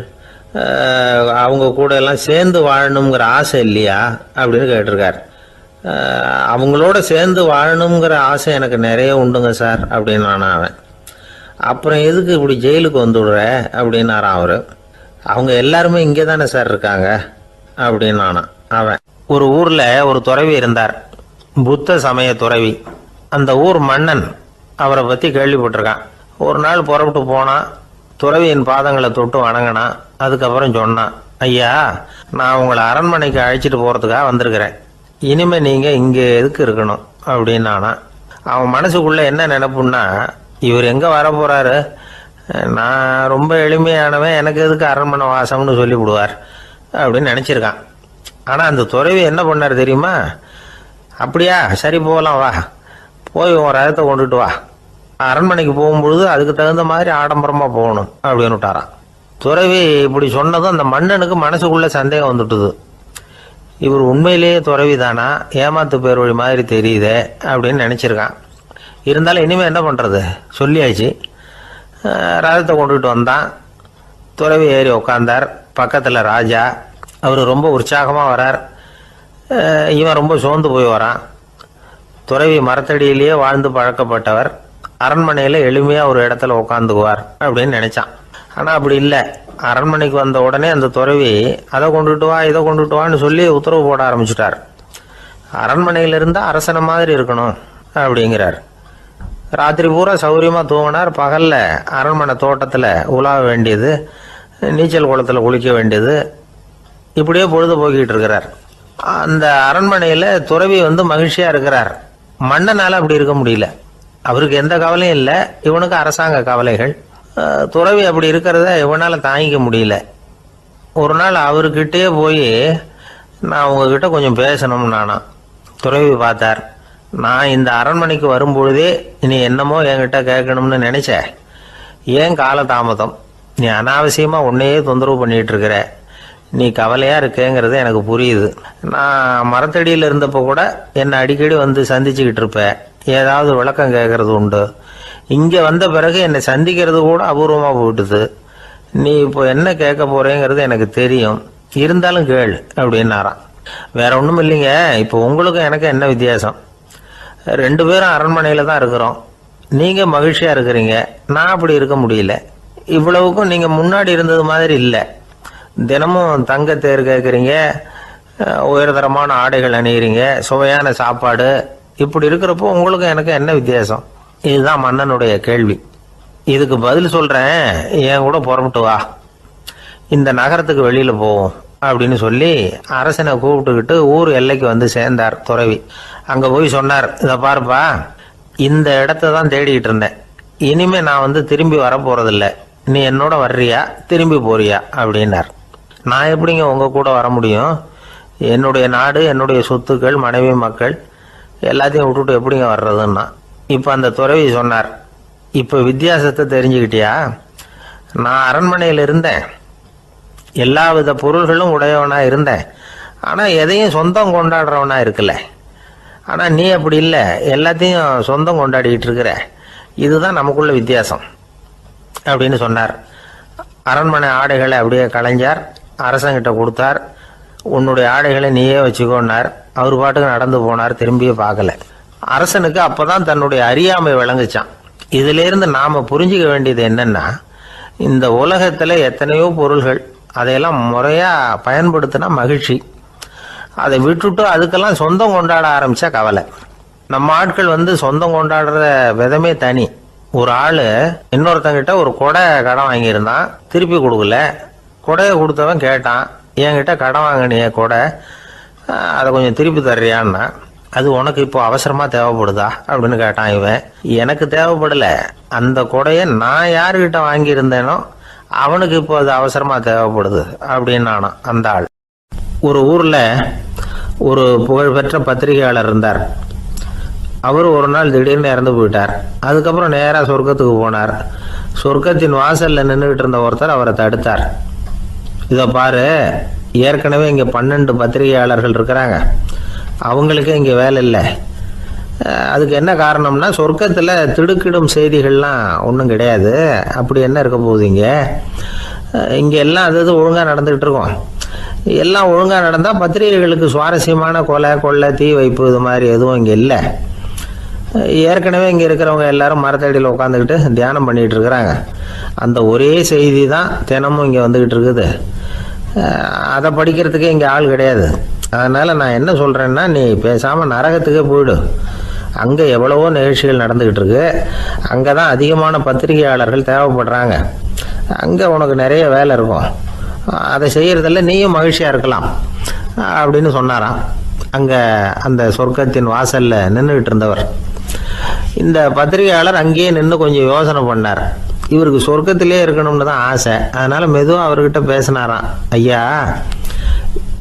அவங்க கூட எல்லாம் சேர்ந்து வாழணுங்கிற ஆசை இல்லையா அப்படின்னு கேட்டிருக்கார். அவங்களோட சேர்ந்து வாழணுங்கிற ஆசை எனக்கு நிறைய உண்டுங்க சார் அப்படின்னு அவன். அப்புறம் எதுக்கு இப்படி ஜெயிலுக்கு வந்துடுற அப்படின்னாரான் அவர். அவங்க எல்லாருமே இங்கே தானே சார் இருக்காங்க அப்படின்னு அவன். ஒரு ஊரில் ஒரு துறவி இருந்தார், புத்த சமய துறவி. அந்த ஊர் மன்னன் அவரை பற்றி கேள்விப்பட்டிருக்கான். ஒரு நாள் புறப்பட்டு போனான், துறவியின் பாதங்களை தொட்டு வணங்கினான். அதுக்கப்புறம் சொன்னான், ஐயா, நான் உங்களை அரண்மனைக்கு அழைச்சிட்டு போகிறதுக்காக வந்திருக்கிறேன். இனிமே நீங்கள் இங்கே எதுக்கு இருக்கணும் அப்படின்னானா. அவன் மனசுக்குள்ளே என்ன நினைப்புன்னா, இவர் எங்கே வர போகிறாரு, நான் ரொம்ப எளிமையானவன், எனக்கு எதுக்கு அரண்மனை வாசம்னு சொல்லிவிடுவார் அப்படின்னு நினச்சிருக்கான். ஆனால் அந்த துறவி என்ன பண்ணார் தெரியுமா? அப்படியா, சரி போகலாம், வா, போய் உன் ரதத்தை கொண்டுட்டு வா, அரண்மனைக்கு போகும்பொழுது அதுக்கு தகுந்த மாதிரி ஆடம்பரமாக போகணும் அப்படின்னு விட்டாரான். துறவி இப்படி சொன்னதும் அந்த மன்னனுக்கு மனசுக்குள்ளே சந்தேகம் வந்துட்டுது. இவர் உண்மையிலேயே துறவி தானா, ஏமாத்து பேர் வழி மாதிரி தெரியுதே அப்படின்னு நினச்சிருக்கான். இருந்தாலும் இனிமேல் என்ன பண்ணுறது, சொல்லியாச்சு. ரதத்தை கொண்டுகிட்டு வந்தான். துறவி ஏறி உக்காந்தார். பக்கத்தில் ராஜா. அவர் ரொம்ப உற்சாகமாக வரார். இவன் ரொம்ப சோர்ந்து போய் வரான். துறவி மரத்தடியிலேயே வாழ்ந்து பழக்கப்பட்டவர், அரண்மனையில் எளிமையாக ஒரு இடத்துல உட்காந்துக்குவார் அப்படின்னு நினச்சான். ஆனால் அப்படி இல்லை. அரண்மனைக்கு வந்த உடனே அந்த துறவி அதை கொண்டுட்டு வா, இதை கொண்டுட்டு வான்னு சொல்லி உத்தரவு போட ஆரம்பிச்சுட்டார். அரண்மனையில் இருந்தால் அரசனை மாதிரி இருக்கணும் அப்படிங்கிறார். ராத்திரி பூரா சௌகரியமாக தூங்கினார். பகலில் அரண்மனை தோட்டத்தில் உலாவ வேண்டியது, நீச்சல் குளத்தில் குளிக்க வேண்டியது, இப்படியே பொழுது போக்கிட்டு இருக்கிறார். அந்த அரண்மனையில் துறவி மகிழ்ச்சியாக இருக்கிறார். மன்னனால் அப்படி இருக்க முடியல. அவருக்கு எந்த கவலையும் இல்லை, இவனுக்கு அரசாங்க கவலைகள். துறவி அப்படி இருக்கிறத இவனால் தாங்கிக்க முடியல. ஒரு நாள் அவர்கிட்டயே போய், நான் உங்ககிட்ட கொஞ்சம் பேசணும்னு நானாம். துறவி பார்த்தார். நான் இந்த அரண்மனைக்கு வரும்பொழுதே நீ என்னமோ என்கிட்ட கேட்கணும்னு நினைச்ச, ஏன் காலதாமதம்? நீ அனாவசியமாக உன்னையே தொந்தரவு பண்ணிகிட்டு இருக்கிற, நீ கவலையாக இருக்கேங்கிறது எனக்கு புரியுது. நான் மரத்தடியில் இருந்தப்போ கூட என்னை அடிக்கடி சந்திச்சுக்கிட்டு இருப்பேன், ஏதாவது விளக்கம் கேட்கறது உண்டு. இங்கே வந்த பிறகு என்னை சந்திக்கிறது கூட அபூர்வமாக போயிட்டுது. நீ இப்போ என்ன கேட்க போறேங்கிறது எனக்கு தெரியும், இருந்தாலும் கேள் அப்படின்னாராம். வேற ஒன்றும் இல்லைங்க, இப்போ உங்களுக்கும் எனக்கு என்ன வித்தியாசம்? 2 பேரும் அரண்மனையில் தான் இருக்கிறோம். நீங்கள் மகிழ்ச்சியாக இருக்கிறீங்க, நான் அப்படி இருக்க முடியல. இவ்வளவுக்கும் நீங்கள் முன்னாடி இருந்தது மாதிரி இல்லை. தினமும் தங்க தேர் கேட்குறீங்க, உயர்தரமான ஆடைகள் அணிகிறீங்க, சுவையான சாப்பாடு. இப்படி இருக்கிறப்போ உங்களுக்கும் எனக்கு என்ன வித்தியாசம்? இதுதான் மன்னனுடைய கேள்வி. இதுக்கு பதில் சொல்கிறேன், என் கூட புறப்பட்டு வா, இந்த நகரத்துக்கு வெளியில் போவோம் அப்படின்னு சொல்லி அரசனை கூப்பிட்டுக்கிட்டு ஊர் எல்லைக்கு சேர்ந்தார் துறவி. அங்கே போய் சொன்னார், இதை பாருப்பா, இந்த இடத்த தான் தேடிக்கிட்டு இருந்தேன். இனிமே நான் திரும்பி வர போகிறதில்ல. நீ என்னோட வர்றியா, திரும்பி போறியா அப்படின்னார். நான் எப்படிங்க உங்கள் கூட வர முடியும்? என்னுடைய நாடு, என்னுடைய சொத்துக்கள், மனைவி, மக்கள் எல்லாத்தையும் விட்டுட்டு எப்படிங்க வர்றதுன்னா. இப்போ அந்த துறவி சொன்னார், இப்போ வித்தியாசத்தை தெரிஞ்சுக்கிட்டியா? நான் அரண்மனையில் இருந்தேன், எல்லா வித பொருள்களும் உடையவனாக இருந்தேன், ஆனால் எதையும் சொந்தம் கொண்டாடுறவனா இருக்கல. ஆனால் நீ அப்படி இல்லை, எல்லாத்தையும் சொந்தம் கொண்டாடிக்கிட்டு இருக்கிற. இதுதான் நமக்குள்ள வித்தியாசம் அப்படின்னு சொன்னார். அரண்மனை ஆடைகளை அப்படியே களைஞ்சார், அரசங்கிட்ட கொடுத்தார். உன்னுடைய ஆடைகளை நீயே வச்சுக்கோன்னார். அவர் பாட்டுக்கு நடந்து போனார், திரும்பியே பார்க்கல. அரசனுக்கு அப்போதான் தன்னுடைய அறியாமை விளங்குச்சான். இதிலிருந்து நாம் புரிஞ்சிக்க வேண்டியது என்னன்னா, இந்த உலகத்தில் எத்தனையோ பொருள்கள், அதையெல்லாம் முறையாக பயன்படுத்தினா மகிழ்ச்சி. அதை விட்டுட்டு அதுக்கெல்லாம் சொந்தம் கொண்டாட ஆரம்பித்தா கவலை. நம்ம ஆட்கள் சொந்தம் கொண்டாடுற விதமே தனி. ஒரு ஆள் இன்னொருத்தங்கிட்ட ஒரு கொடை கடன் வாங்கியிருந்தான், திருப்பி கொடுக்கல. கொடையை கொடுத்தவன் கேட்டான், என்கிட்ட கடன் வாங்கினிய கொடை, அதை கொஞ்சம் திருப்பி தர்றியான்னா. அது உனக்கு இப்போ அவசரமாக தேவைப்படுதா அப்படின்னு கேட்டான் இவன். எனக்கு தேவைப்படலை, அந்த கொடையை நான் யாருக்கிட்ட வாங்கியிருந்தேனோ அவனுக்கு இப்போ அது அவசரமாக தேவைப்படுது அப்படின்னானா அந்த ஆள். ஒரு ஊரில் ஒரு புகழ்பெற்ற பத்திரிகையாளர் இருந்தார். அவர் ஒரு நாள் திடீர்னு இறந்து போயிட்டார். அதுக்கப்புறம் நேராக சொர்க்கத்துக்கு போனார். சொர்க்கத்தின் வாசலில் நின்றுக்கிட்டு இருந்த ஒருத்தர் அவரை தடுத்தார். இதை பாரு, ஏற்கனவே இங்கே 12 பத்திரிகையாளர்கள் இருக்கிறாங்க, அவங்களுக்கே இங்கே வேலை இல்லை. அதுக்கு என்ன காரணம்னா, சொர்க்கத்தில் திடுக்கிடும் செய்திகள்லாம் ஒன்றும் கிடையாது. அப்படி என்ன இருக்க போகுது? இங்கே எல்லாம் அது ஒழுங்காக நடந்துக்கிட்டு இருக்கோம். எல்லாம் ஒழுங்காக நடந்தால் பத்திரிகைகளுக்கு சுவாரஸ்யமான கொலை கொள்ளை தீ வைப்பு இது மாதிரி எதுவும் இங்கே இல்லை. ஏற்கனவே இங்கே இருக்கிறவங்க எல்லாரும் மரத்தடியில் உட்காந்துக்கிட்டு தியானம் பண்ணிகிட்டு இருக்கிறாங்க. அந்த ஒரே செய்தி தான் தினமும் இங்கே வந்துக்கிட்டு இருக்குது. அதை படிக்கிறதுக்கே இங்கே ஆள் கிடையாது. அதனால் நான் என்ன சொல்கிறேன்னா, நீ பேசாமல் நரகத்துக்கே போயிடு. அங்கே எவ்வளவோ நிகழ்ச்சிகள் நடந்துக்கிட்டு இருக்கு. அங்கே தான் அதிகமான பத்திரிகையாளர்கள் தேவைப்படுறாங்க. அங்கே உனக்கு நிறைய வேலை இருக்கும். அதை செய்கிறதில்ல நீயும் மகிழ்ச்சியாக இருக்கலாம் அப்படின்னு சொன்னாராம். அங்கே அந்த சொர்க்கத்தின் வாசலில் நின்றுக்கிட்டு இருந்தவர். இந்த பத்திரிகையாளர் அங்கேயே நின்று கொஞ்சம் யோசனை பண்ணார். இவருக்கு சொர்க்கத்திலே இருக்கணும்னு தான் ஆசை. அதனால் மெதுவாக அவர்கிட்ட பேசினாராம். ஐயா,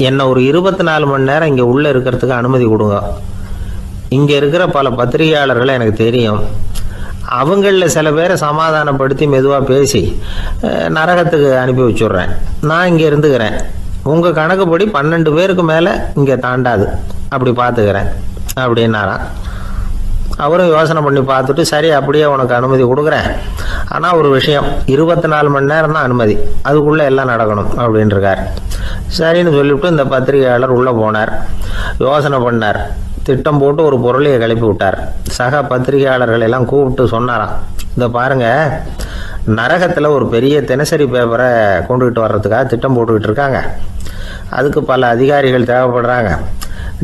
என்னை ஒரு 24 மணி நேரம் இங்கே உள்ளே இருக்கிறதுக்கு அனுமதி கொடுங்க. இங்கே இருக்கிற பல பத்திரிகையாளர்களை எனக்கு தெரியும். அவங்களில் சில பேரை சமாதானப்படுத்தி மெதுவாக பேசி நரகத்துக்கு அனுப்பி வச்சுட்றேன். நான் இங்கே இருந்துக்கிறேன். உங்கள் கணக்குப்படி 12 பேருக்கு மேலே இங்கே தாண்டாது. அப்படி பார்த்துக்கிறேன் அப்படின்னாராம். அவரும் யோசனை பண்ணி பார்த்துட்டு, சரி அப்படியே உனக்கு அனுமதி கொடுக்குறேன். ஆனால் ஒரு விஷயம், 24 மணி நேரம் தான் அனுமதி, அதுக்குள்ளே எல்லாம் நடக்கணும் அப்படின்ட்டுருக்கார். சரின்னு சொல்லிவிட்டு இந்த பத்திரிகையாளர் உள்ளே போனார். யோசனை பண்ணார். திட்டம் போட்டு ஒரு பொருளையை கிளப்பி விட்டார். சக பத்திரிகையாளர்கள் எல்லாம் கூப்பிட்டு சொன்னாராம், இந்த பாருங்க, நரகத்தில் ஒரு பெரிய தினசரி பேப்பரை கொண்டுகிட்டு வர்றதுக்காக திட்டம் போட்டுக்கிட்டு இருக்காங்க. அதுக்கு பல அதிகாரிகள் தேவைப்படுறாங்க.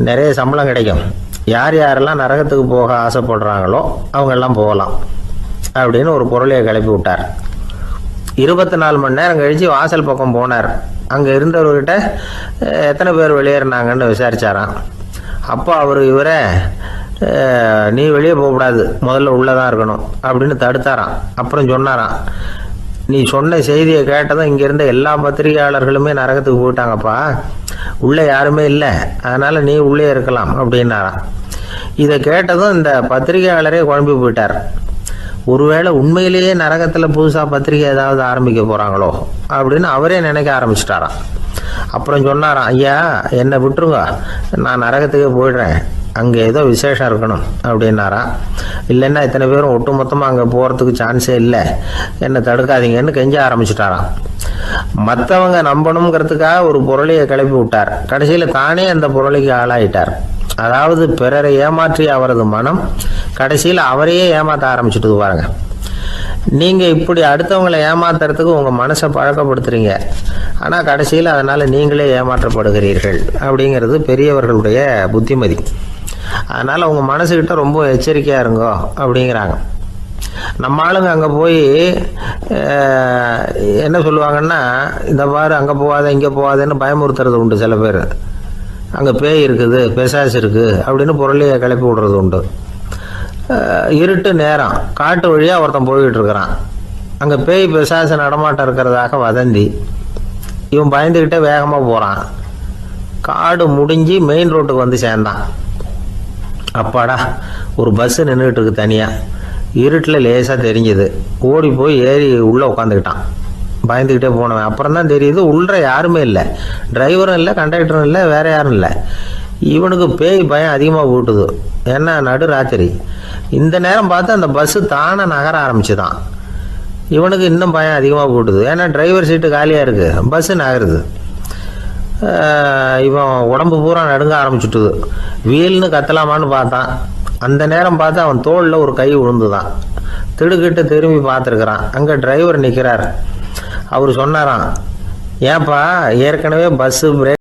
நிறைய சம்பளம் கிடைக்கும். யார் யாரெல்லாம் நரகத்துக்கு போக ஆசைப்படுறாங்களோ அவங்கெல்லாம் போகலாம் அப்படின்னு ஒரு பொருளையை கிளப்பி விட்டார். 24 மணி நேரம் கழித்து வாசல் பக்கம் போனார். அங்கே இருந்தவர்கிட்ட எத்தனை பேர் வெளியேறினாங்கன்னு விசாரிச்சாராம். அப்போ அவர் இவரை, நீ வெளியே போகக்கூடாது, முதல்ல உள்ளே தான் இருக்கணும் அப்படின்னு தடுத்தாராம். அப்புறம் சொன்னாராம், நீ சொன்ன செய்தியை கேட்டதும் இங்கே இருந்த எல்லா பத்திரிகையாளர்களுமே நரகத்துக்கு போயிட்டாங்கப்பா, உள்ளே யாருமே இல்லை, அதனால் நீ உள்ளே இருக்கலாம் அப்படின்னாராம். இதை கேட்டதும் இந்த பத்திரிகையாளரே குழம்பி போயிட்டார். ஒருவேளை உண்மையிலேயே நரகத்தில் புதுசாக பத்திரிகை ஏதாவது ஆரம்பிக்க போகிறாங்களோ அப்படின்னு அவரே நினைக்க ஆரம்பிச்சிட்டாராம். அப்புறம் சொன்னாராம், ஐயா என்னை விட்டுருங்க, நான் நரகத்துக்கே போயிடுறேன், அங்கே ஏதோ விசேஷம் இருக்கணும் அப்படின்னாராம். இல்லைன்னா இத்தனை பேரும் ஒட்டு மொத்தமாக அங்கே போகிறதுக்கு சான்ஸே இல்லை, என்னை தடுக்காதீங்கன்னு கெஞ்ச ஆரம்பிச்சிட்டாராம். மற்றவங்க நம்பணுங்கிறதுக்காக ஒரு பொருளையை கிளப்பி விட்டார். கடைசியில் தானே அந்த பொருளைக்கு ஆளாயிட்டார். அதாவது பிறரை ஏமாற்றிய அவரது மனம் கடைசியில் அவரையே ஏமாற்ற ஆரம்பிச்சுட்டு பாருங்க. நீங்கள் இப்படி அடுத்தவங்களை ஏமாத்துறதுக்கு உங்கள் மனசை பழக்கப்படுத்துறீங்க, ஆனால் கடைசியில் அதனால் நீங்களே ஏமாற்றப்படுகிறீர்கள் அப்படிங்கிறது பெரியவர்களுடைய புத்திமதி. அதனால் உங்கள் மனசுக்கிட்ட ரொம்ப எச்சரிக்கையாக இருங்கோ அப்படிங்கிறாங்க. நம்ம ஆளுங்க அங்கே போய் என்ன சொல்லுவாங்கன்னா, இந்த பாரு அங்கே போகாத இங்கே போகாதேன்னு பயமுறுத்துறது உண்டு. சில பேர் அங்கே பேய் இருக்குது, பிசாசு இருக்குது அப்படின்னு பொருளையை கிளப்பி விடுறது உண்டு. இருட்டு நேரம் காட்டு வழியாக ஒருத்தன் போய்கிட்டு இருக்கிறான். அங்கே பேய் பிசாசு நடமாட்டம் இருக்கிறதாக வதந்தி. இவன் பயந்துக்கிட்டே வேகமாக போகிறான். காடு முடிஞ்சு மெயின் ரோட்டுக்கு வந்து சேர்ந்தான். அப்பாடா, ஒரு பஸ்ஸு நின்றுட்டு இருக்கு தனியாக. இருட்டில் லேசாக தெரிஞ்சுது. ஓடி போய் ஏறி உள்ளே உட்காந்துக்கிட்டான். பயந்துக்கிட்டே போனவன் அப்புறம் தான் தெரியுது உள்ள யாருமே இல்லை, டிரைவரும் இல்லை, கண்டக்டரும் இல்லை, வேற யாரும் இல்லை. இவனுக்கு பேய் பயம் அதிகமாக போட்டுது. ஏன்னா நடு ராத்திரி. இந்த நேரம் பார்த்து அந்த பஸ்ஸு தானே நகர ஆரம்பிச்சுதான். இவனுக்கு இன்னும் பயம் அதிகமாக போட்டுது. ஏன்னா டிரைவர் சீட்டு காலியாக இருக்குது, பஸ்ஸு நகருது. இவன் உடம்பு பூரா நடுங்க ஆரம்பிச்சுட்டுது. வீல்னு கத்தலாமான்னு பார்த்தான். அந்த நேரம் பார்த்து அவன் தோளில் ஒரு கை விழுந்துதான். திடுக்கிட்டு திரும்பி பார்த்துருக்குறான். அங்கே டிரைவர் நிற்கிறார். அவர் சொன்னாராம், ஏன்பா ஏற்கனவே பஸ்ஸு பிரேக்